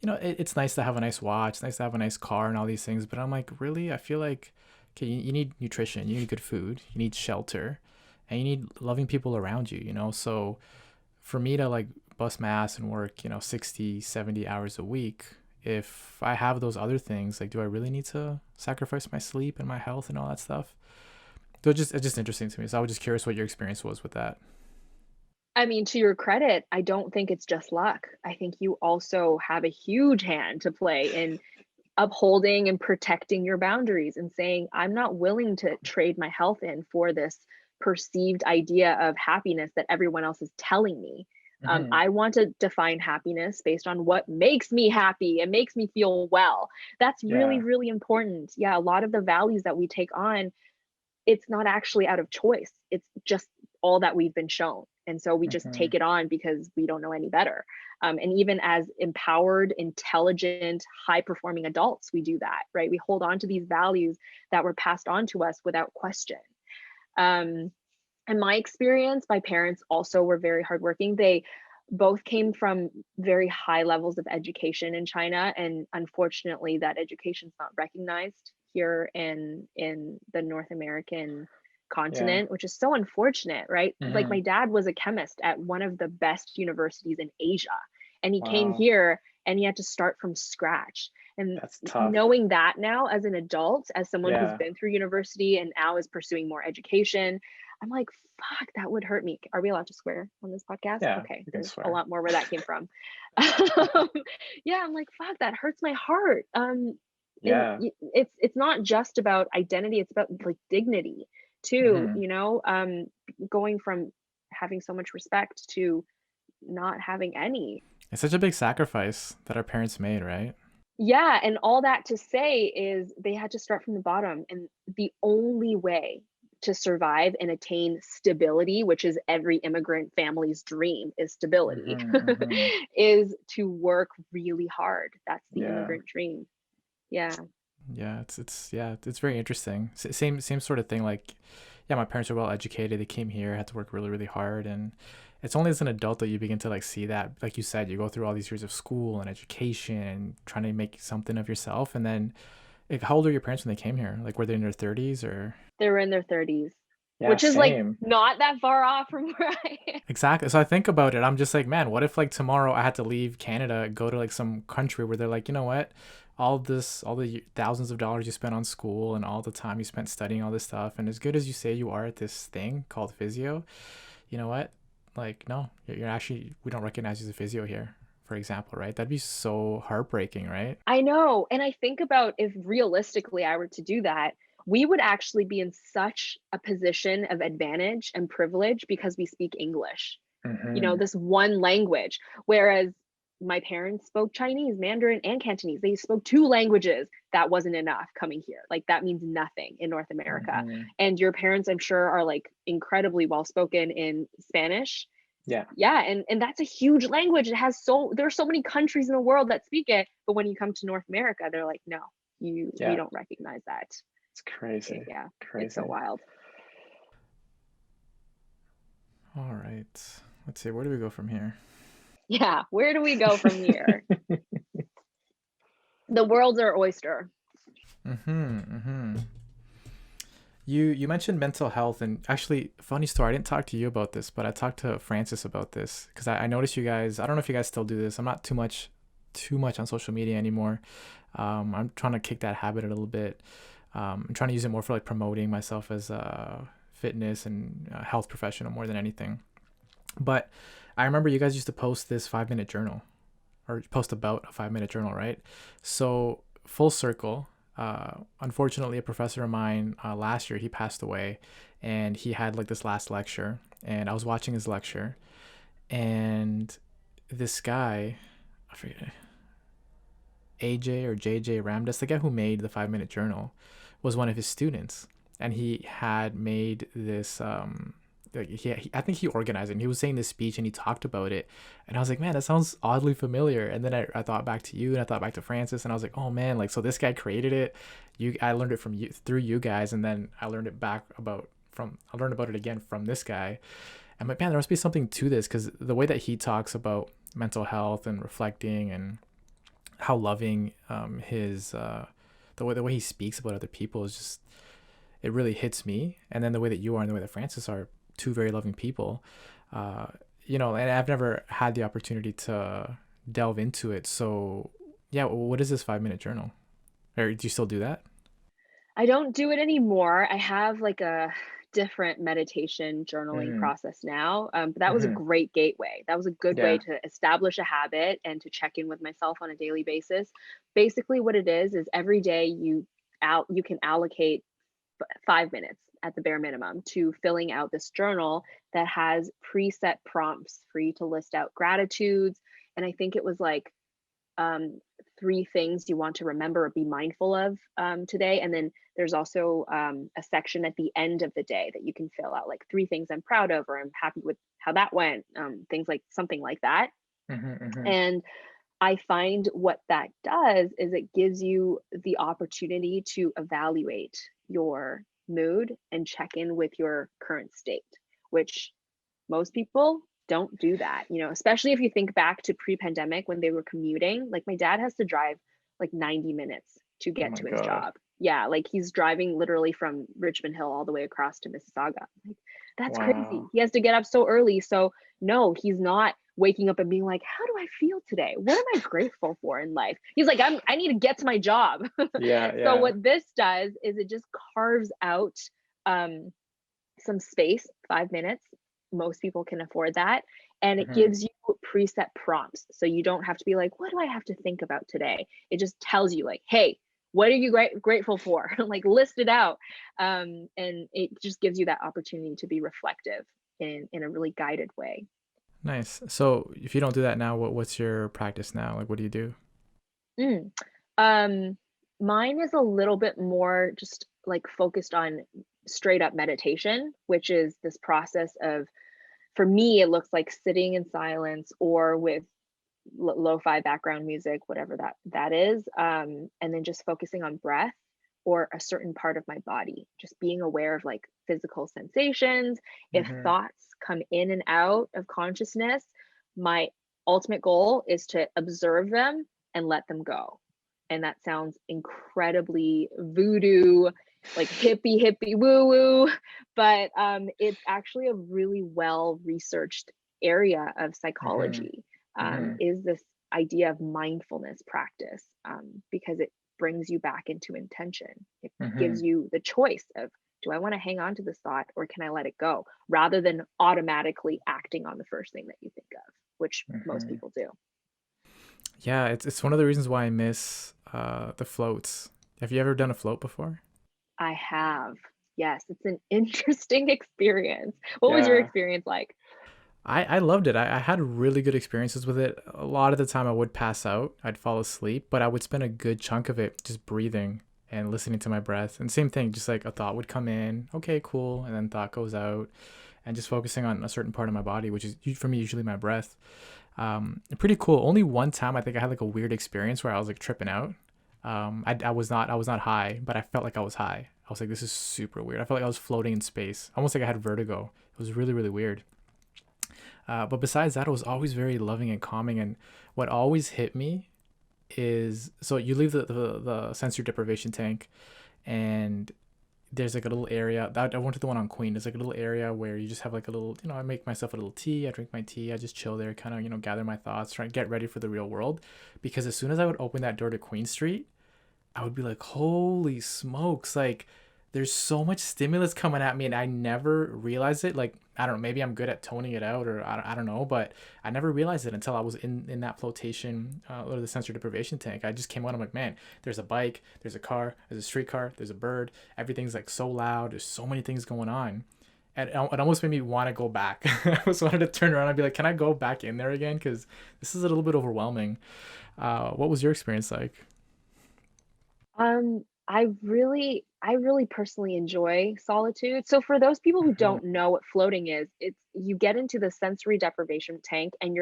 it's nice to have a nice watch, it's nice to have a nice car and all these things, but I'm like, really? I feel like, okay, you need nutrition, you need good food, you need shelter, and you need loving people around you, so for me to like bust my ass and work, 60, 70 hours a week, if I have those other things, like, do I really need to sacrifice my sleep and my health and all that stuff? So it's just interesting to me. So I was just curious what your experience was with that. I mean, to your credit, I don't think it's just luck. I think you also have a huge hand to play in upholding and protecting your boundaries and saying, I'm not willing to trade my health in for this perceived idea of happiness that everyone else is telling me. Hmm. I want to define happiness based on what makes me happy and makes me feel well. That's really, Yeah. really important. Yeah, a lot of the values that we take on, it's not actually out of choice. It's just all that we've been shown. And so we just Hmm. take it on because we don't know any better. And even as empowered, intelligent, high performing adults, we do that, right? We hold on to these values that were passed on to us without question. Um, in my experience, my parents also were very hardworking. They both came from very high levels of education in China, and unfortunately, that education's not recognized here in the North American Yeah. continent, which is so unfortunate, right? Like Hmm. my dad was a chemist at one of the best universities in Asia, and he came Wow. here and he had to start from scratch. And That's tough. knowing that now as an adult, as someone who's Yeah. been through university and now is pursuing more education, I'm like, fuck, that would hurt me. Are we allowed to swear on this podcast? Yeah. Okay, You can there's a swear. lot more where that came from. Um, yeah, I'm like, fuck, that hurts my heart. And Yeah. it's not just about identity; it's about like dignity too. Hmm. Going from having so much respect to not having any. It's such a big sacrifice that our parents made, right? Yeah, and all that to say is they had to start from the bottom, and the only way to survive and attain stability, which is every immigrant family's dream, is stability, Hmm. Hmm. is to work really hard. That's the Yeah. immigrant dream. Yeah. Yeah, it's very interesting. Same sort of thing. Like, yeah, my parents are well educated. They came here, had to work really really hard, and it's only as an adult that you begin to like see that. Like you said, you go through all these years of school and education and trying to make something of yourself, and then, like, how old are your parents when they came here? Like, were they in their 30s or? They were in their 30s, Yeah, which is like same. not that far off from where I am. Exactly. So I think about it. I'm just like, man, what if like tomorrow I had to leave Canada, go to like some country where they're like, you know what? All the thousands of dollars you spent on school and all the time you spent studying all this stuff, and as good as you say you are at this thing called physio, you know what? Like, no, you're actually, we don't recognize you as a physio here, for example, right? That'd be so heartbreaking, right? I know. And I think about if realistically I were to do that, we would actually be in such a position of advantage and privilege because we speak English, Mm-hmm. this one language. Whereas my parents spoke Chinese, Mandarin, and Cantonese. They spoke two languages. That wasn't enough coming here. Like that means nothing in North America. Mm-hmm. And your parents, I'm sure, are like incredibly well spoken in Spanish. Yeah. Yeah, and that's a huge language. There's so many countries in the world that speak it, but when you come to North America, they're like, no, we Yeah. don't recognize that. It's crazy. Yeah, it's so Crazy. wild. All right. Let's see. Where do we go from here? Yeah, where do we go from here? The world's our oyster. Mm-hmm. Mm-hmm. You mentioned mental health, and actually, funny story. I didn't talk to you about this, but I talked to Francis about this because I noticed you guys. I don't know if you guys still do this. I'm not too much on social media anymore. I'm trying to kick that habit a little bit. I'm trying to use it more for like promoting myself as a fitness and health professional more than anything. But I remember you guys used to post this 5 minute journal or post about a 5 minute journal, right? So full circle. Unfortunately, a professor of mine last year he passed away, and he had like this last lecture, and I was watching his lecture, and this guy, I forget AJ or JJ Ramdas, the guy who made the 5 minute journal, was one of his students, and he had made this. Like I think he organized it. And he was saying this speech and he talked about it, and I was like, man, that sounds oddly familiar. And then I thought back to you, and I thought back to Francis, and I was like, oh man, like so this guy created it. I learned it from you through you guys, and then I learned about it again from this guy. I'm like, man, there must be something to this because the way that he talks about mental health and reflecting and how loving his the way he speaks about other people is just, it really hits me. And then the way that you are and the way that Francis are two very loving people, uh, and I've never had the opportunity to delve into it. So yeah, what is this 5 minute journal? Or do you still do that? I don't do it anymore. I have like a different meditation journaling Mm-hmm. process now. But that was a Mm-hmm. great gateway. That was a good way Yeah. to establish a habit and to check in with myself on a daily basis. Basically, what it is every day you can allocate 5 minutes at the bare minimum to filling out this journal that has preset prompts for you to list out gratitudes. And I think it was like um, 3 things you want to remember or be mindful of today. And then there's also a section at the end of the day that you can fill out, like 3 things I'm proud of or I'm happy with how that went, things like something like that. Mm-hmm. Mm-hmm. And I find what that does is it gives you the opportunity to evaluate your mood and check in with your current state, which most people don't do that, especially if you think back to pre-pandemic when they were commuting. Like my dad has to drive like 90 minutes to Oh get my to his God. job. Yeah, like he's driving literally from Richmond Hill all the way across to Mississauga. Like that's crazy. Wow. He has to get up so early. So no, he's not waking up and being like, how do I feel today? What am I grateful for in life? He's like, I need to get to my job. Yeah. So Yeah. what this does is it just carves out um, some space, 5 minutes. Most people can afford that. And it Mm-hmm. gives you preset prompts. So you don't have to be like, what do I have to think about today? It just tells you, like, hey, what are you grateful for? Like, list it out. And it just gives you that opportunity to be reflective in a really guided way. Nice. So if you don't do that now, what's your practice now? Like, what do you do? Mm. Um, Mine is a little bit more just like focused on straight up meditation, which is this process of, for me, it looks like sitting in silence or with lo-fi background music, whatever that is, and then just focusing on breath or a certain part of my body, just being aware of like physical sensations. If Mm-hmm. thoughts come in and out of consciousness, my ultimate goal is to observe them and let them go. And that sounds incredibly voodoo, like hippie woo woo, but it's actually a really well researched area of Mm-hmm. psychology. Mm-hmm. Is this idea of mindfulness practice, because it brings you back into intention. It Mm-hmm. gives you the choice of, do I want to hang on to this thought or can I let it go, rather than automatically acting on the first thing that you think of, which most Mm-hmm. people do. Yeah, it's one of the reasons why I miss the floats. Have you ever done a float before? I have. Yes, it's an interesting experience. What was your Yeah. experience like? I loved it. I had really good experiences with it. A lot of the time I would pass out, I'd fall asleep, but I would spend a good chunk of it just breathing and listening to my breath. And same thing, just like a thought would come in, okay, cool, and then thought goes out, and just focusing on a certain part of my body, which is for me usually my breath. Pretty cool. Only one time I think I had like a weird experience where I was like tripping out. I was not high, but I felt like I was high. I was like, this is super weird. I felt like I was floating in space, almost like I had vertigo. It was really, really weird. But besides that, it was always very loving and calming. And what always hit me is so you leave the sensory deprivation tank, and there's like a little area. I went to the one on Queen. There's like a little area where you just have like a little, I make myself a little tea. I drink my tea. I just chill there, kind of, gather my thoughts, try and get ready for the real world. Because as soon as I would open that door to Queen Street, I would be like, holy smokes, like there's so much stimulus coming at me and I never realized it. Like, I don't know, maybe I'm good at toning it out or I don't know, but I never realized it until I was in that flotation or the sensory deprivation tank. I just came out, I'm like, man, there's a bike, there's a car, there's a streetcar, there's a bird. Everything's like so loud. There's so many things going on. And it almost made me want to go back. I just wanted to turn around and be like, can I go back in there again? Because this is a little bit overwhelming. What was your experience like? I really personally enjoy solitude. So for those people who Mhm. don't know what floating is, it's you get into the sensory deprivation tank and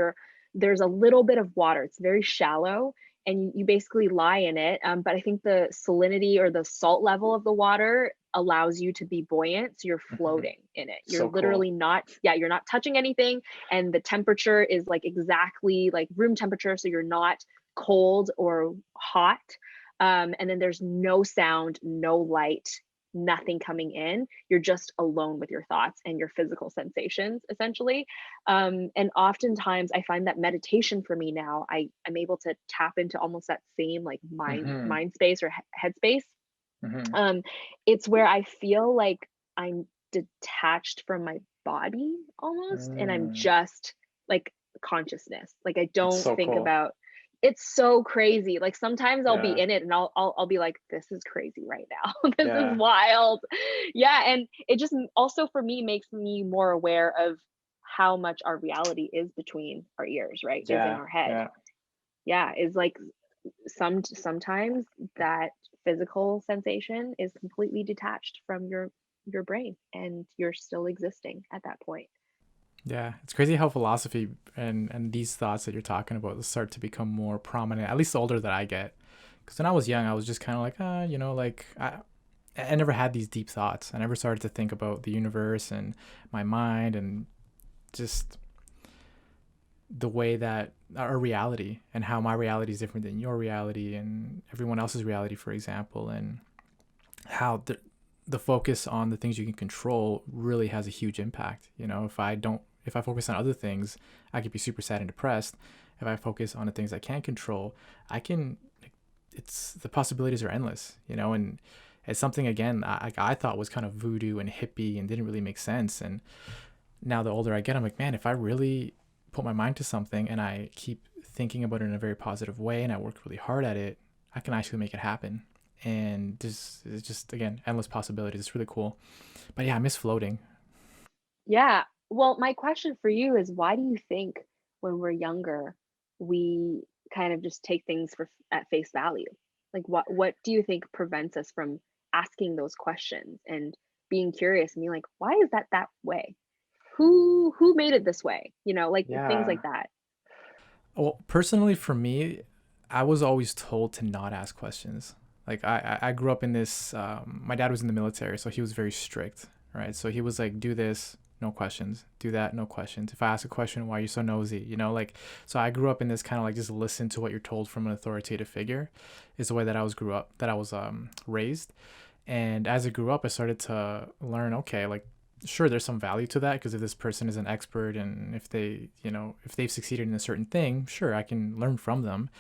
there's a little bit of water. It's very shallow and you basically lie in it. But I think the salinity or the salt level of the water allows you to be buoyant. So you're Mhm. floating in it. You're So cool. literally not, yeah, you're not touching anything. And the temperature is like exactly like room temperature. So you're not cold or hot. And then there's no sound, no light, nothing coming in. You're just alone with your thoughts and your physical sensations, essentially. And oftentimes, I find that meditation for me now, I'm able to tap into almost that same like Mhm. mind space or headspace. Mhm. Um, it's where I feel like I'm detached from my body almost, and I'm Mm. just like consciousness. Like I That's don't so think cool. about it's so crazy. Like sometimes I'll be Yeah. in it and I'll be like, this is crazy right now. This is Yeah. wild. Yeah. And it just also for me makes me more aware of how much our reality is between our ears, right? Is in Yeah. our head. Yeah. Yeah. Is like sometimes that physical sensation is completely detached from your brain and you're still existing at that point. Yeah. It's crazy how philosophy and these thoughts that you're talking about start to become more prominent, at least the older that I get. Because when I was young, I was just kind of like, like I never had these deep thoughts. I never started to think about the universe and my mind and just the way that our reality and how my reality is different than your reality and everyone else's reality, for example, and how the focus on the things you can control really has a huge impact. If I focus on other things, I could be super sad and depressed. If I focus on the things I can't control, I can, it's the possibilities are endless, and it's something again I thought was kind of voodoo and hippie and didn't really make sense. And now the older I get, I'm like, man, if I really put my mind to something and I keep thinking about it in a very positive way and I work really hard at it, I can actually make it happen. And this is just again endless possibilities. It's really cool. But yeah, I miss floating. Yeah. Well, my question for you is why do you think when we're younger we kind of just take things for at face value? Like what do you think prevents us from asking those questions and being curious and being like, why is that way? Who made it this way? Like things Yeah. like that. Well, personally, for me, I was always told to not ask questions. Like I grew up in this. My dad was in the military, so he was very strict, right? So he was like, do this, no questions. Do that, no questions. If I ask a question, why are you so nosy? Like. So I grew up in this kind of like just listen to what you're told from an authoritative figure, is the way that I was raised. And as I grew up, I started to learn, okay, like sure there's some value to that because if this person is an expert and if they've succeeded in a certain thing, sure I can learn from them.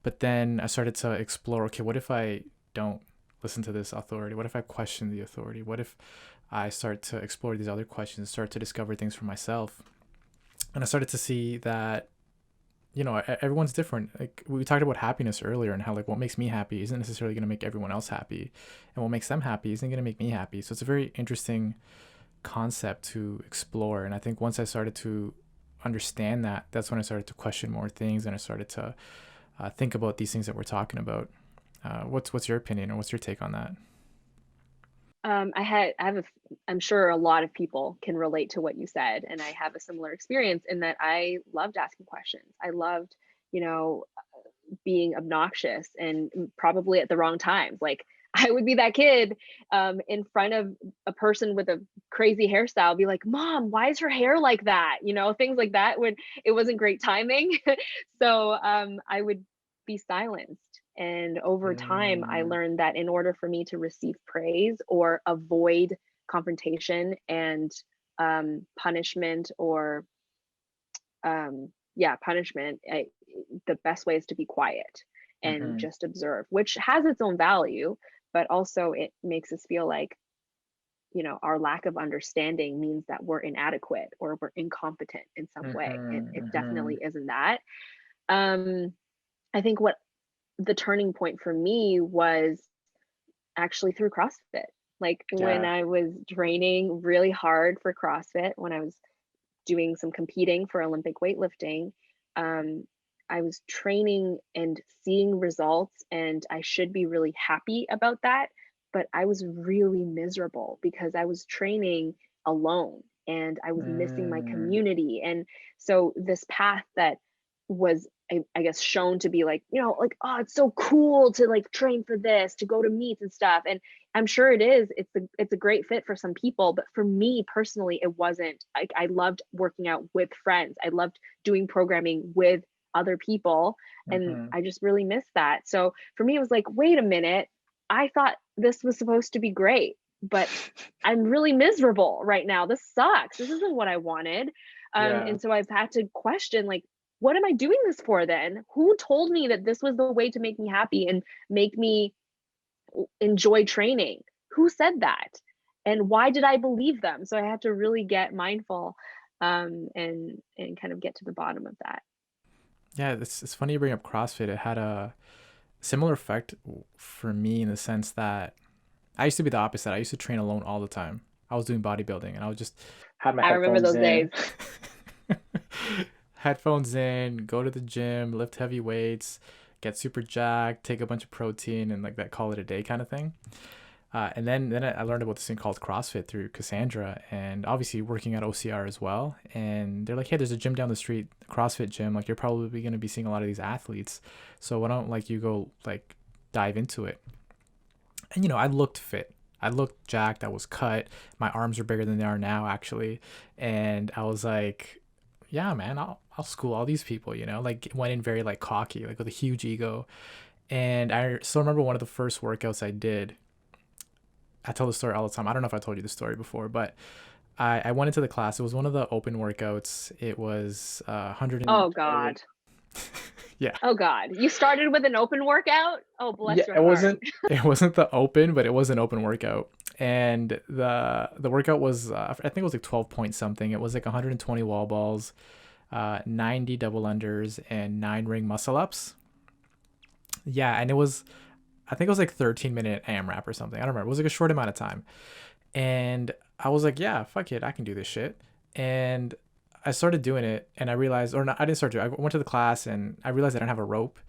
But then I started to explore, okay, what if I don't listen to this authority? What if I question the authority? What if I start to explore these other questions, start to discover things for myself? And I started to see that everyone's different. Like we talked about happiness earlier and how like what makes me happy isn't necessarily going to make everyone else happy, and what makes them happy isn't going to make me happy. So it's a very interesting concept to explore. And I think once I started to understand that, that's when I started to question more things and I started to think about these things that we're talking about. What's your opinion or what's your take on that? I'm sure a lot of people can relate to what you said, and I have a similar experience in that I loved asking questions. I loved, you know, being obnoxious and probably at the wrong times. Like I would be that kid in front of a person with a crazy hairstyle, be like, "Mom, why is her hair like that?" Things like that when it wasn't great timing. So I would be silenced. And over time, I Mm, learned that in order for me to receive praise or avoid confrontation and punishment or punishment, the best way is to be quiet and mhm, just observe, which has its own value, but also it makes us feel like, our lack of understanding means that we're inadequate or we're incompetent in some way. And mhm, it definitely mhm. isn't that. Um, I think what the turning point for me was actually through CrossFit. Like when Yeah. I was training really hard for CrossFit, when I was doing some competing for Olympic weightlifting, um, I was training and seeing results, and I should be really happy about that. But I was really miserable because I was training alone and I was missing my Mm, community. And so, this path that was, I guess, shown to be like, like, oh, it's so cool to like train for this, to go to meets and stuff. And I'm sure it is. It's a great fit for some people, but for me personally, it wasn't. I loved working out with friends. I loved doing programming with other people, and mhm. I just really missed that. So for me, it was like, wait a minute, I thought this was supposed to be great, but I'm really miserable right now. This sucks. This isn't what I wanted. Yeah. And so I've had to question, like, what am I doing this for then? Who told me that this was the way to make me happy and make me enjoy training? Who said that? And why did I believe them? So I had to really get mindful, and kind of get to the bottom of that. Yeah, it's funny you bring up CrossFit. It had a similar effect for me in the sense that I used to be the opposite. I used to train alone all the time. I was doing bodybuilding and I was just had my I remember headphones those days. in, headphones in, go to the gym, lift heavy weights, get super jacked, take a bunch of protein, and like that, call it a day kind of thing. And then I learned about this thing called CrossFit through Cassandra, and obviously working at OCR as well. And they're like, hey, there's a gym down the street, CrossFit gym. Like you're probably going to be seeing a lot of these athletes, so why don't like you go like dive into it? And I looked fit. I looked jacked. I was cut. My arms are bigger than they are now, actually. And I was like, yeah, man, I'll school all these people. Like went in very like cocky, like with a huge ego. And I still remember one of the first workouts I did. I tell the story all the time. I don't know if I told you the story before, but I went into the class. It was one of the open workouts. It was 120 Oh weight. God. Yeah. Oh God. You started with an open workout? Oh, Yeah, bless your it heart. wasn't it wasn't the open, but it was an open workout. And the workout was I think it was like 12 point something. It was like 120 wall balls, 90 double unders and 9 ring muscle ups. Yeah, and it was I think it was like 13-minute AMRAP or something. I don't remember. It was like a short amount of time. And I was like, yeah, fuck it, I can do this shit. And I started doing it and I realized, or not, I didn't start doing it. I went to the class and I realized I didn't have a rope.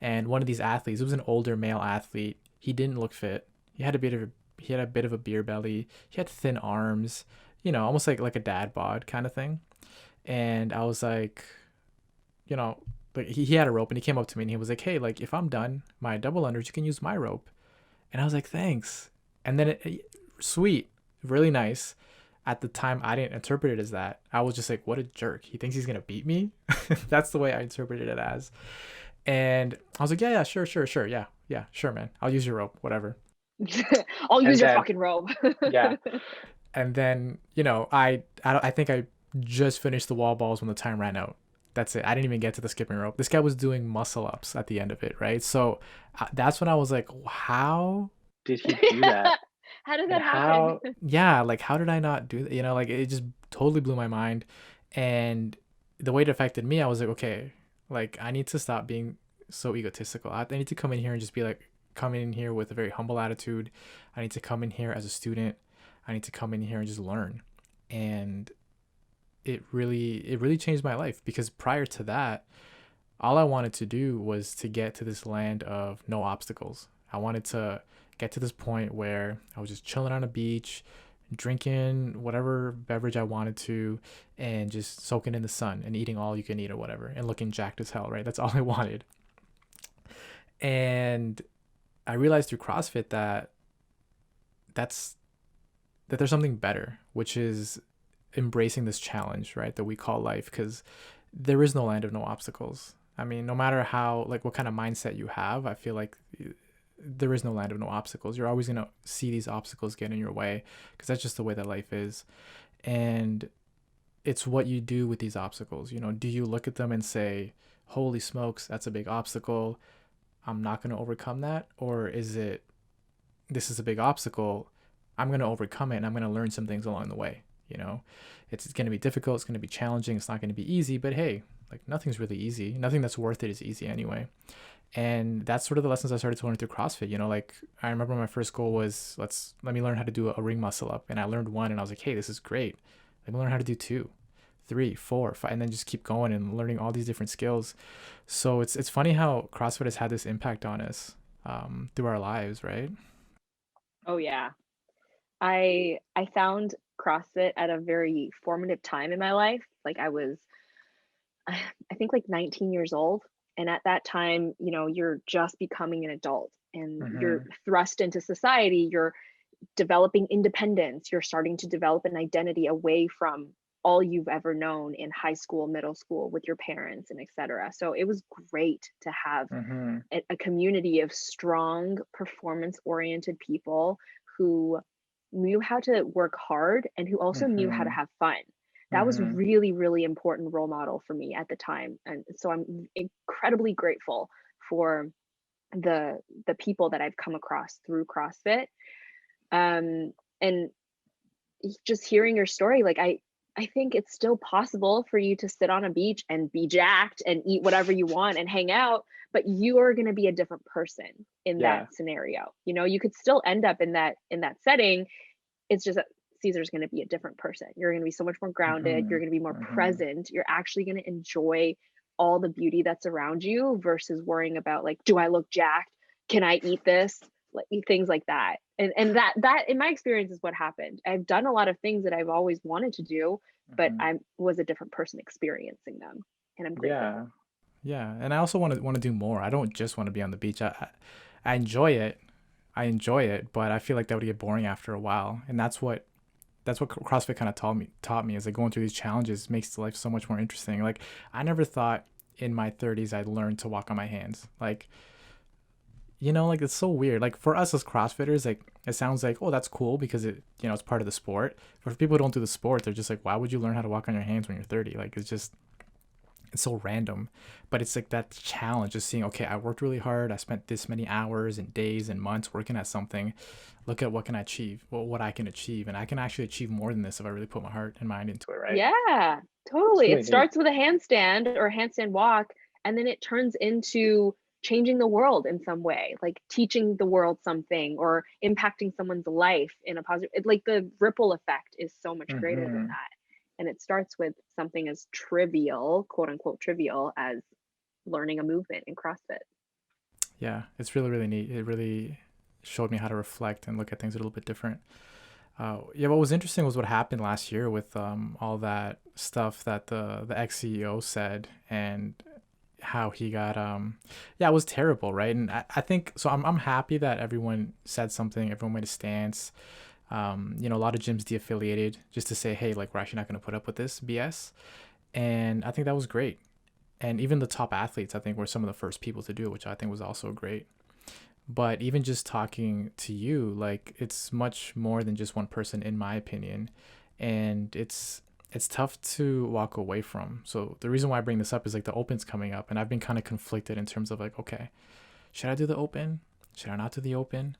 And one of these athletes, it was an older male athlete. He didn't look fit. He had a bit of a beer belly. He had thin arms, almost like a dad bod kind of thing. And I was like, you know, like he had a rope and he came up to me and he was like, hey, like if I'm done my double unders, you can use my rope. And I was like, thanks. And then sweet, really nice. At the time, I didn't interpret it as that. I was just like, what a jerk. He thinks he's going to beat me. That's the way I interpreted it as. And I was like, yeah, yeah, sure, sure, sure. Yeah, yeah, sure, man. I'll use your rope, whatever. I'll use And your then, fucking robe. yeah. And then, I think I just finished the wall balls when the time ran out. That's it. I didn't even get to the skipping rope. This guy was doing muscle ups at the end of it, right? So that's when I was like, how did he do that? How did And that happen? how, yeah, like how did I not do that? Like it just totally blew my mind. And the way it affected me, I was like, okay, like I need to stop being so egotistical. I need to come in here and just be like, come in here with a very humble attitude. I need to come in here as a student. I need to come in here and just learn. And it really changed my life because prior to that, all I wanted to do was to get to this land of no obstacles. I wanted to get to this point where I was just chilling on a beach, drinking whatever beverage I wanted to, and just soaking in the sun and eating all you can eat or whatever, and looking jacked as hell, right? That's all I wanted. And I realized through CrossFit that's that there's something better, which is embracing this challenge, right? That we call life, because there is no land of no obstacles. I mean, no matter how, like, what kind of mindset you have, I feel like there is no land of no obstacles. You're always going to see these obstacles get in your way because that's just the way that life is. And it's what you do with these obstacles. You know, do you look at them and say, holy smokes, that's a big obstacle, I'm not going to overcome that? Or is it, this is a big obstacle, I'm going to overcome it and I'm going to learn some things along the way? You know, it's going to be difficult, it's going to be challenging, it's not going to be easy, but hey, like nothing's really easy. Nothing that's worth it is easy anyway. And that's sort of the lessons I started to learn through CrossFit. You know, like I remember my first goal was let me learn how to do a ring muscle up, and I learned one, and I was like, hey, this is great. Let me learn how to do two, three, four, five, and then just keep going and learning all these different skills. So it's funny how CrossFit has had this impact on us through our lives, right? Oh yeah. I found CrossFit at a very formative time in my life. Like I was I think like 19 years old, and at that time, you know, you're just becoming an adult and you're Mm-hmm. thrust into society, you're developing independence, you're starting to develop an identity away from all you've ever known in high school, middle school with your parents and etc. So it was great to have Mm-hmm. a community of strong performance oriented people who knew how to work hard and who also knew how to Mm-hmm. have fun. That was Mm-hmm. really really important role model for me at the time, and so I'm incredibly grateful for the people that I've come across through CrossFit. And just hearing your story, like I think it's still possible for you to sit on a beach and be jacked and eat whatever you want and hang out, but you are going to be a different person in that Yeah. scenario. You know, you could still end up in that setting. It's just that Caesar's going to be a different person. You're going to be so much more grounded, Mm-hmm. you're going to be more Mm-hmm. present, you're actually going to enjoy all the beauty that's around you versus worrying about like, do I look jacked? Can I eat this? Like things like that. And that in my experience is what happened. I've done a lot of things that I've always wanted to do, but Mm-hmm. I was a different person experiencing them, and I'm grateful. Yeah. Yeah, and I also want to do more. I don't just want to be on the beach. I enjoy it. I enjoy it, but I feel like that would get boring after a while. And that's what CrossFit kind of taught me is like going through these challenges makes life so much more interesting. Like I never thought in my 30s I'd learn to walk on my hands. Like, you know, like it's so weird. Like for us as CrossFitters, like it sounds like, oh, that's cool because it, you know, it's part of the sport. But for people who don't do the sport, they're just like, why would you learn how to walk on your hands when you're 30? Like it's so random, but it's like that challenge of seeing, okay, I worked really hard, I spent this many hours and days and months working at something, look at what can I achieve, what I can achieve, and I can actually achieve more than this if I really put my heart and mind into it, right? Yeah, It's totally. really It neat. starts with a handstand or a handstand walk, and then it turns into changing the world in some way, like teaching the world something or impacting someone's life in a positive. Like the ripple effect is so much greater than Mm-hmm. that. And it starts with something as trivial, quote unquote trivial, as learning a movement in CrossFit. Yeah, it's really, really neat. It really showed me how to reflect and look at things a little bit different. Yeah, what was interesting was what happened last year with all that stuff that the ex CEO said, and how he got yeah, it was terrible, right? And I think so. I'm happy that everyone said something, everyone made a stance. You know, a lot of gyms de-affiliated just to say, hey, like we're actually not going to put up with this BS, and I think that was great. And even the top athletes, I think, were some of the first people to do it, which I think was also great. But even just talking to you, like it's much more than just one person, in my opinion, and it's tough to walk away from. So the reason why I bring this up is like the Open's coming up, and I've been kind of conflicted in terms of like, okay, should I do the Open? Should I not do the Open?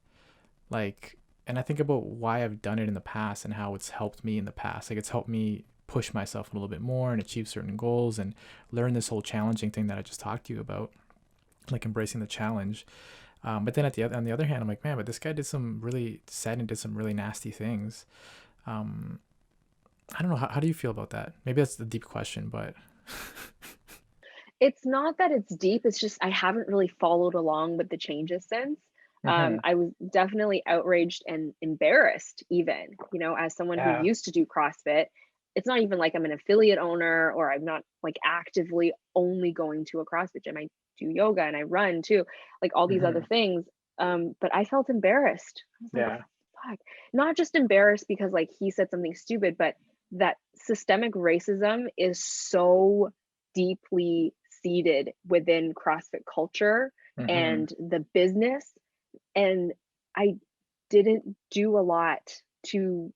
Like, and I think about why I've done it in the past and how it's helped me in the past. Like it's helped me push myself a little bit more and achieve certain goals and learn this whole challenging thing that I just talked to you about, like embracing the challenge. But then on the other hand, I'm like, man, but this guy did some really said and did some really nasty things. Um, I don't know. How do you feel about that? Maybe that's the deep question, but It's not that it's deep, it's just I haven't really followed along with the changes since. hmm I was definitely outraged and embarrassed even, you know, as someone who yeah. used to do CrossFit. It's not even like I'm an affiliate owner or I'm not like actively only going to a CrossFit gym. I do yoga and I run too, like all these other hmm things. But I felt embarrassed. I was like, Yeah. fuck. Not just embarrassed because like he said something stupid, but that systemic racism is so deeply succeeded within CrossFit culture Mm-hmm. and the business. And I didn't do a lot to,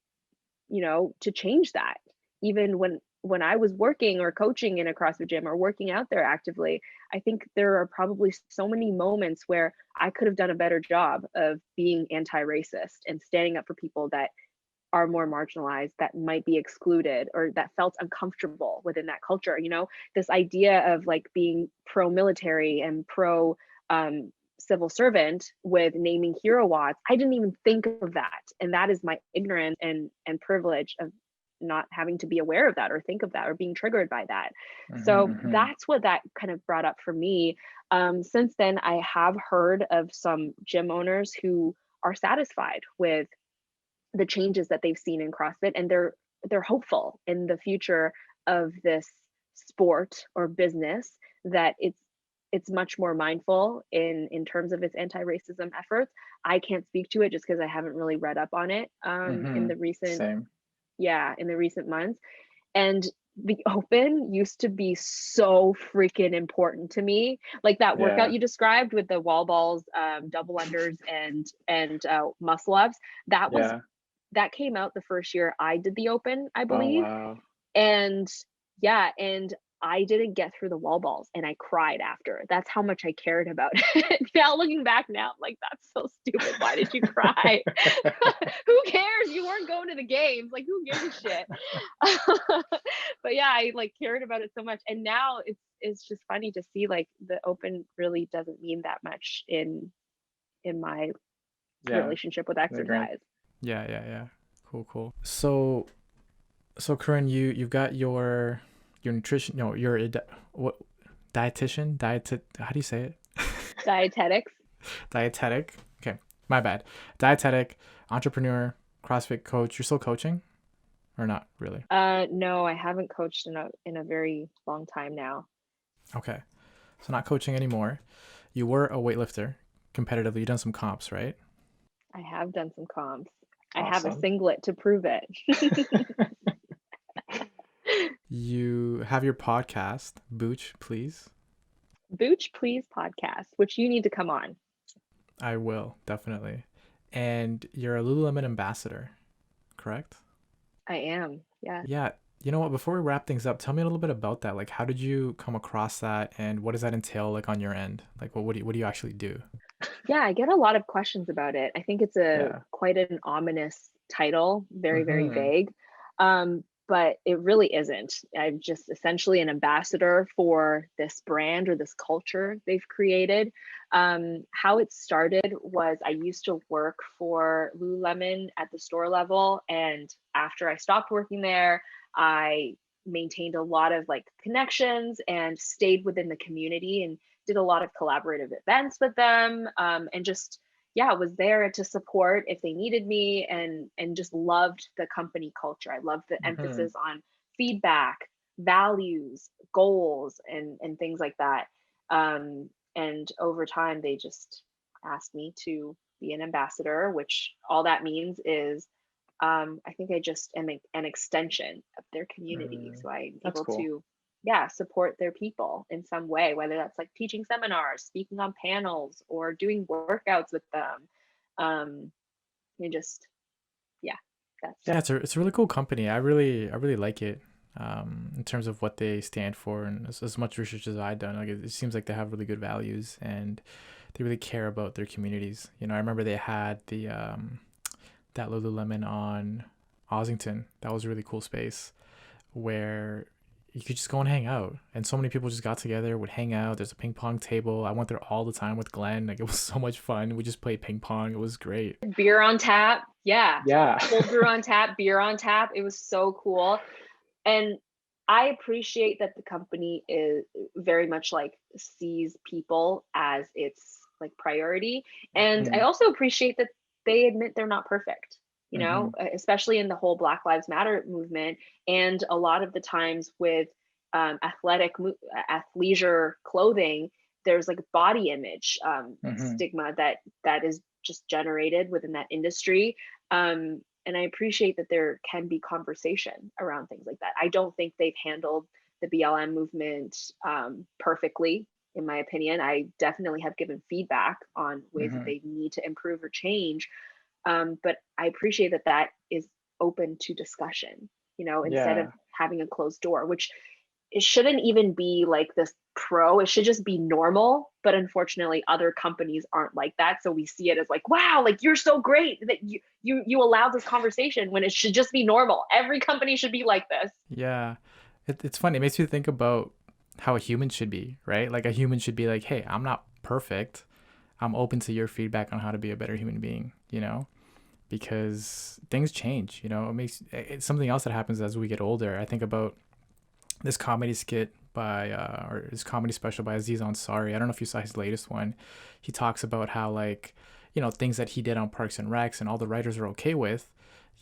to change that. Even when I was working or coaching in a CrossFit gym or working out there actively, I think there are probably so many moments where I could have done a better job of being anti-racist and standing up for people that are more marginalized, that might be excluded or that felt uncomfortable within that culture. This idea of like being pro military and pro civil servant with naming hero watts, I didn't even think of that. And that is my ignorance and privilege of not having to be aware of that or think of that or being triggered by that. So Mm-hmm. that's what that kind of brought up for me. Since then, I have heard of some gym owners who are satisfied with the changes that they've seen in CrossFit, and they're hopeful in the future of this sport or business, that it's much more mindful in terms of its anti-racism efforts. I can't speak to it just because I haven't really read up on it in Mm-hmm. the recent Same. months. And the open used to be so freaking important to me. Like that workout Yeah. you described with the wall balls, double unders, and muscle ups. That was Yeah. that came out the first year I did the open, I Oh, believe. wow. And yeah, and I didn't get through the wall balls and I cried after. That's how much I cared about it. Now looking back now, I'm like, that's so stupid. Why did you cry? Who cares? You weren't going to the games. Like, who gives a shit? But yeah, I like cared about it so much. And now it's just funny to see like the open really doesn't mean that much in my Yeah. relationship with The grand. exercise. Yeah, yeah, yeah. Cool, cool. So Karen, you've got your nutrition, no, you're a what, dietitian, how do you say it? Dietetics. Dietetic. Okay, my bad. Dietetic, entrepreneur, CrossFit coach. You're still coaching or not really? No, I haven't coached in a very long time now. Okay, so not coaching anymore. You were a weightlifter competitively. You done some comps, right? I have done some comps. I have a Awesome. singlet to prove it. You have your podcast, Booch, please. Booch Please podcast, which you need to come on. I will definitely. And you're a Lululemon ambassador, correct? I am. Yeah. Yeah. You know what? Before we wrap things up, tell me a little bit about that. Like, how did you come across that, and what does that entail, like on your end? Like, what do you actually do? Yeah, I get a lot of questions about it. I think it's a Yeah. quite an ominous title, very, very Mm-hmm. vague. But it really isn't. I'm just essentially an ambassador for this brand or this culture they've created. How it started was I used to work for Lululemon at the store level, and after I stopped working there, I maintained a lot of like connections and stayed within the community and did a lot of collaborative events with them, and just yeah, was there to support if they needed me, and just loved the company culture. I loved the Mm-hmm. emphasis on feedback, values, goals, and things like that. And over time they just asked me to be an ambassador, which all that means is I think I just am an extension of their community. So I'm That's able cool. to, yeah, support their people in some way, whether that's like teaching seminars, speaking on panels, or doing workouts with them. And just, yeah, that's Yeah, it's a really cool company. I really like it. In terms of what they stand for, and as much research as I've done, like it seems like they have really good values and they really care about their communities. I remember they had the that Lululemon on Ossington. That was a really cool space where you could just go and hang out. And so many people just got together, would hang out. There's a ping pong table. I went there all the time with Glenn. Like it was so much fun. We just played ping pong. It was great. beer on tap. Yeah. Yeah. Cold brew on tap, beer on tap. It was so cool. And I appreciate that the company is very much like sees people as its like priority. And I Mm-hmm. also appreciate that they admit they're not perfect, Mm-hmm. especially in the whole Black Lives Matter movement. And a lot of the times with athleisure clothing, there's like body image Mm-hmm. stigma that is just generated within that industry. And I appreciate that there can be conversation around things like that. I don't think they've handled the BLM movement perfectly, in my opinion. I definitely have given feedback on ways that Hmm. they need to improve or change. But I appreciate that that is open to discussion, instead of Yeah. having a closed door, which it shouldn't even be like this pro. It should just be normal. But unfortunately, other companies aren't like that. So we see it as like, wow, like you're so great that you allowed this conversation when it should just be normal. Every company should be like this. Yeah. It's funny. It makes you think about how a human should be, right? Like a human should be like, hey, I'm not perfect. I'm open to your feedback on how to be a better human being, because things change, it's something else that happens as we get older. I think about this comedy skit by or his comedy special by Aziz Ansari. I don't know if you saw his latest one. He talks about how, like, things that he did on Parks and Recs and all the writers are okay with,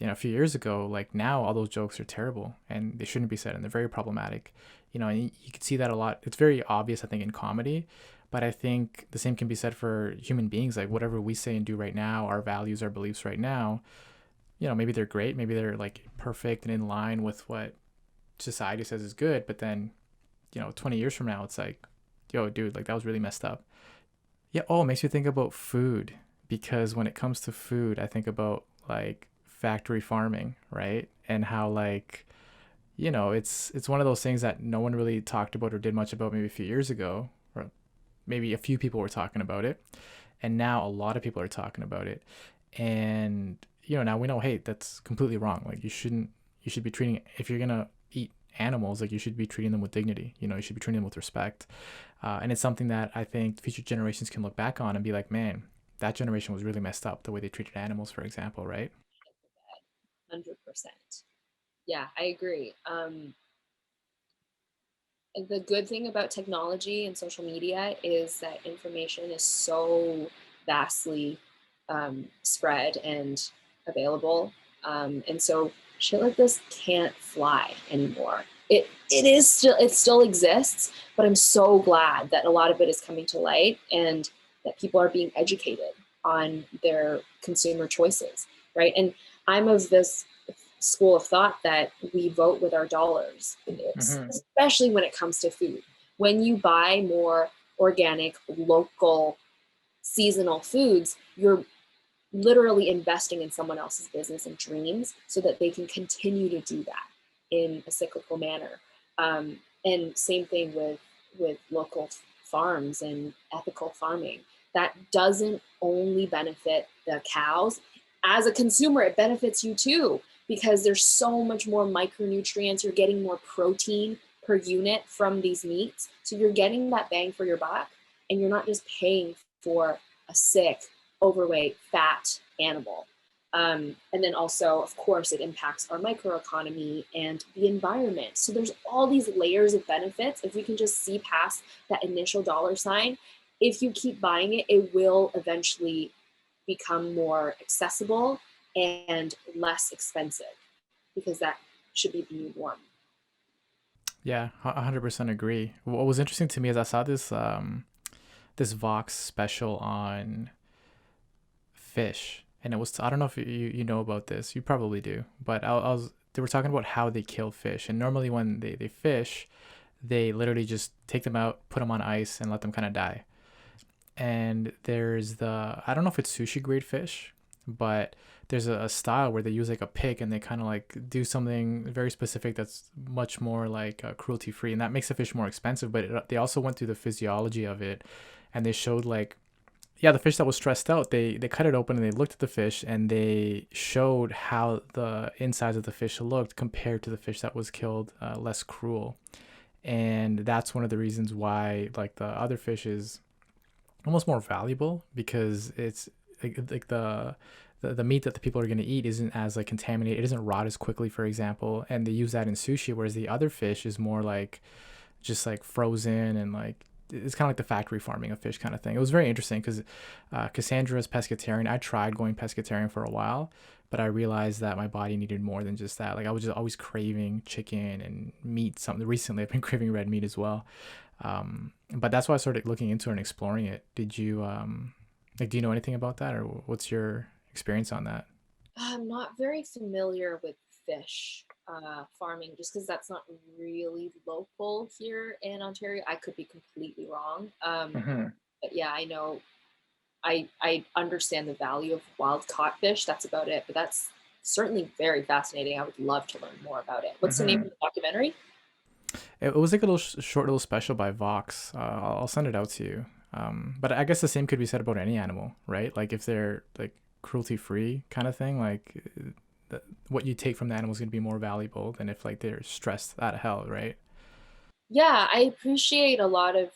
a few years ago, like now all those jokes are terrible and they shouldn't be said and they're very problematic. And you can see that a lot. It's very obvious, I think, in comedy, but I think the same can be said for human beings. Like whatever we say and do right now, our values, our beliefs right now, maybe they're great, maybe they're like perfect and in line with what society says is good, but then 20 years from now it's like, yo dude, like that was really messed up. Yeah. Oh, it makes me think about food, because when it comes to food I think about like factory farming, right? And how, like, it's one of those things that no one really talked about or did much about maybe a few years ago, or maybe a few people were talking about it, and now a lot of people are talking about it. And now we know, hey, that's completely wrong. Like you should be treating, if you're gonna eat animals, like you should be treating them with dignity. You should be treating them with respect. And it's something that I think future generations can look back on and be like, man, that generation was really messed up the way they treated animals, for example, right? 100%. Yeah, I agree. The good thing about technology and social media is that information is so vastly spread and available. And so shit like this can't fly anymore. It still exists, but I'm so glad that a lot of it is coming to light and that people are being educated on their consumer choices, right? And I'm of this school of thought that we vote with our dollars, Mm-hmm. especially when it comes to food. When you buy more organic, local, seasonal foods, you're literally investing in someone else's business and dreams so that they can continue to do that in a cyclical manner. And same thing with local farms and ethical farming. That doesn't only benefit the cows. As a consumer, it benefits you too, because there's so much more micronutrients. You're getting more protein per unit from these meats. So you're getting that bang for your buck, and you're not just paying for a sick, overweight, fat animal. And then also, of course, it impacts our microeconomy and the environment. So there's all these layers of benefits. If we can just see past that initial dollar sign, if you keep buying it, it will eventually become more accessible and less expensive, because that should be the new norm. Yeah, 100% agree. What was interesting to me is I saw this Vox special on fish, and it was, I don't know if you know about this. You probably do, but I was they were talking about how they kill fish, and normally when they fish, they literally just take them out, put them on ice, and let them kind of die. And there's I don't know if it's sushi grade fish, but there's a style where they use like a pig and they kind of like do something very specific that's much more like cruelty free, and that makes the fish more expensive. But they also went through the physiology of it, and they showed, like, yeah, the fish that was stressed out, they cut it open and they looked at the fish and they showed how the insides of the fish looked compared to the fish that was killed less cruel. And that's one of the reasons why, like, the other fish is almost more valuable, because it's like the meat that the people are going to eat isn't as like contaminated, it doesn't rot as quickly, for example, and they use that in sushi, whereas the other fish is more like just like frozen, and like it's kind of like the factory farming of fish kind of thing. It was very interesting because Cassandra's pescatarian. I tried going pescatarian for a while, but I realized that my body needed more than just that. Like I was just always craving chicken and meat. Something recently, I've been craving red meat as well. But that's why I started looking into it and exploring it. Did you like, do you know anything about that, or what's your experience on that? I'm not very familiar with fish. farming, just because that's not really local here in Ontario. I could be completely wrong. But yeah, I know I understand the value of wild caught fish. That's about it. But that's certainly very fascinating. I would love to learn more about it. What's the name of the documentary? It was like a little short little special by Vox. I'll send it out to you. But I guess the same could be said about any animal, right? Like if they're like cruelty free kind of thing, like what you take from the animal is going to be more valuable than if like they're stressed out of hell, right? Yeah, I appreciate a lot of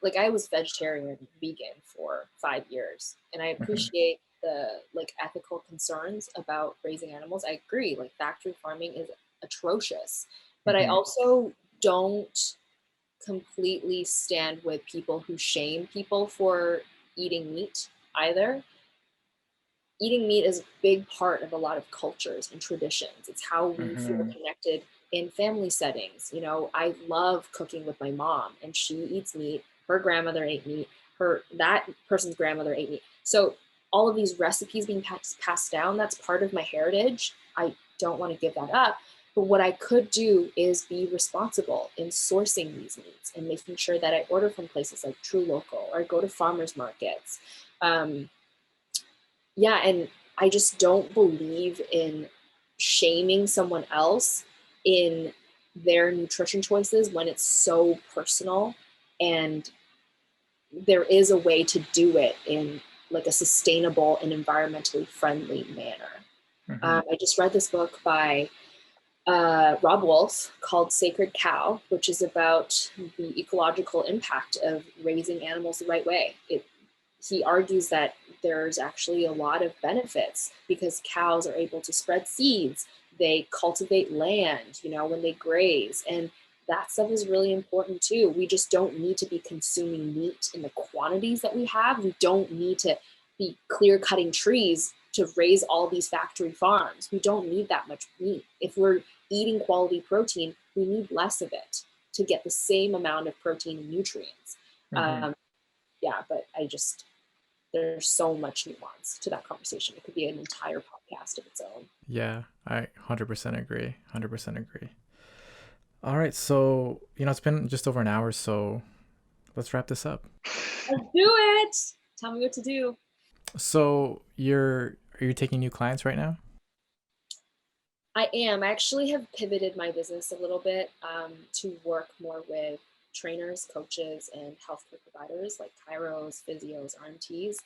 like I was vegetarian and vegan for 5 years, and I appreciate the like ethical concerns about raising animals. I agree, like factory farming is atrocious, but I also don't completely stand with people who shame people for eating meat either. Eating meat is a big part of a lot of cultures and traditions. It's how we feel connected in family settings. You know, I love cooking with my mom, and she eats meat. Her grandmother ate meat. That person's grandmother ate meat. So all of these recipes being passed down, that's part of my heritage. I don't want to give that up. But what I could do is be responsible in sourcing these meats and making sure that I order from places like True Local or go to farmers markets. Yeah, and I just don't believe in shaming someone else in their nutrition choices when it's so personal, and there is a way to do it in like a sustainable and environmentally friendly manner. I just read this book by Rob Wolf called Sacred Cow, which is about the ecological impact of raising animals the right way. He argues that there's actually a lot of benefits because cows are able to spread seeds. They cultivate land, you know, when they graze. And that stuff is really important too. We just don't need to be consuming meat in the quantities that we have. We don't need to be clear cutting trees to raise all these factory farms. We don't need that much meat. If we're eating quality protein, we need less of it to get the same amount of protein and nutrients. Yeah, but there's so much nuance to that conversation. It could be an entire podcast of its own. Yeah, I 100% agree. 100% agree. All right, so it's been just over an hour, so let's wrap this up. Let's do it. Tell me what to do. So are you taking new clients right now? I am. I actually have pivoted my business a little bit to work more with trainers, coaches, and healthcare providers like chiros, physios, RMTs,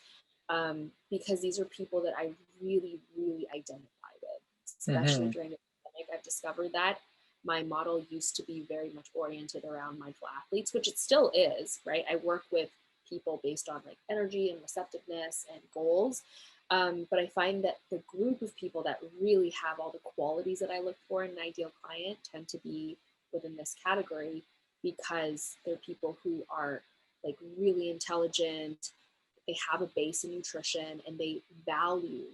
because these are people that I really, really identify with, especially during the pandemic. I've discovered that my model used to be very much oriented around mindful athletes, which it still is, right? I work with people based on like energy and receptiveness and goals. But I find that the group of people that really have all the qualities that I look for in an ideal client tend to be within this category, because they're people who are like really intelligent, they have a base in nutrition, and they value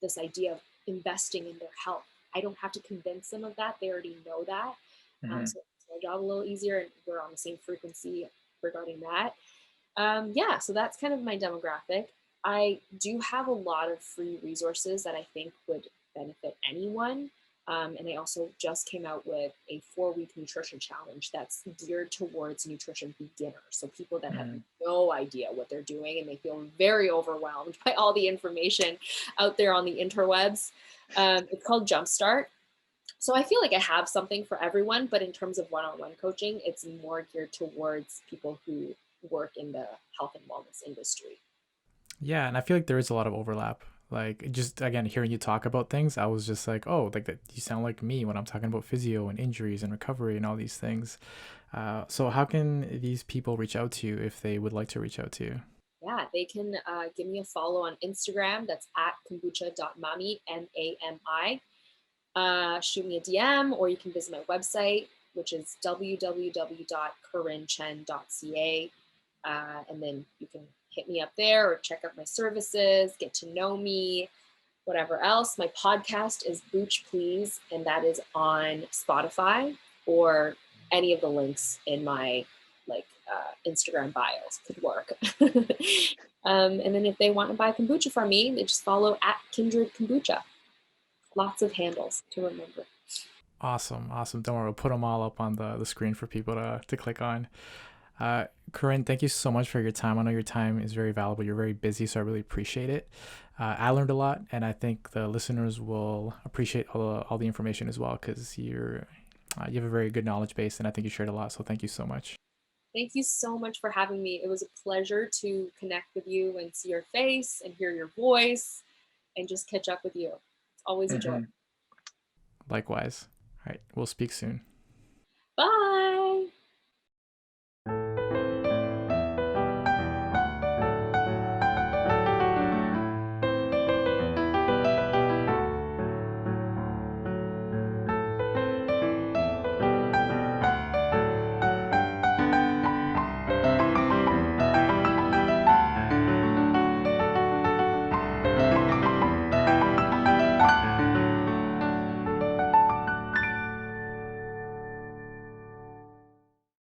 this idea of investing in their health. I don't have to convince them of that. They already know that. So it's my job a little easier, and we're on the same frequency regarding that. Yeah, so that's kind of my demographic. I do have a lot of free resources that I think would benefit anyone. And I also just came out with a 4-week nutrition challenge that's geared towards nutrition beginners. So people that have no idea what they're doing and they feel very overwhelmed by all the information out there on the interwebs. It's called Jumpstart. So I feel like I have something for everyone, but in terms of one-on-one coaching, it's more geared towards people who work in the health and wellness industry. Yeah, and I feel like there is a lot of overlap. Like, just again, hearing you talk about things, I was just like, oh, like that, you sound like me when I'm talking about physio and injuries and recovery and all these things. So how can these people reach out to you if they would like to reach out to you? Yeah, they can give me a follow on Instagram. That's at kombucha.mami, MAMI. Shoot me a DM, or you can visit my website, which is www.kerenchen.ca. And then you can hit me up there or check out my services, get to know me, whatever else. My podcast is Booch Please, and that is on Spotify, or any of the links in my Instagram bios could work. And then if they want to buy kombucha from me, they just follow at Kindred Kombucha. Lots of handles to remember. Awesome. Awesome. Don't worry. We'll put them all up on the screen for people to click on. Keren, thank you so much for your time. I know your time is very valuable. You're very busy, so I really appreciate it. I learned a lot, and I think the listeners will appreciate all the information as well, because you have a very good knowledge base, and I think you shared a lot. So thank you so much. Thank you so much for having me. It was a pleasure to connect with you and see your face and hear your voice and just catch up with you. It's always a joy. Likewise. All right. We'll speak soon. Bye.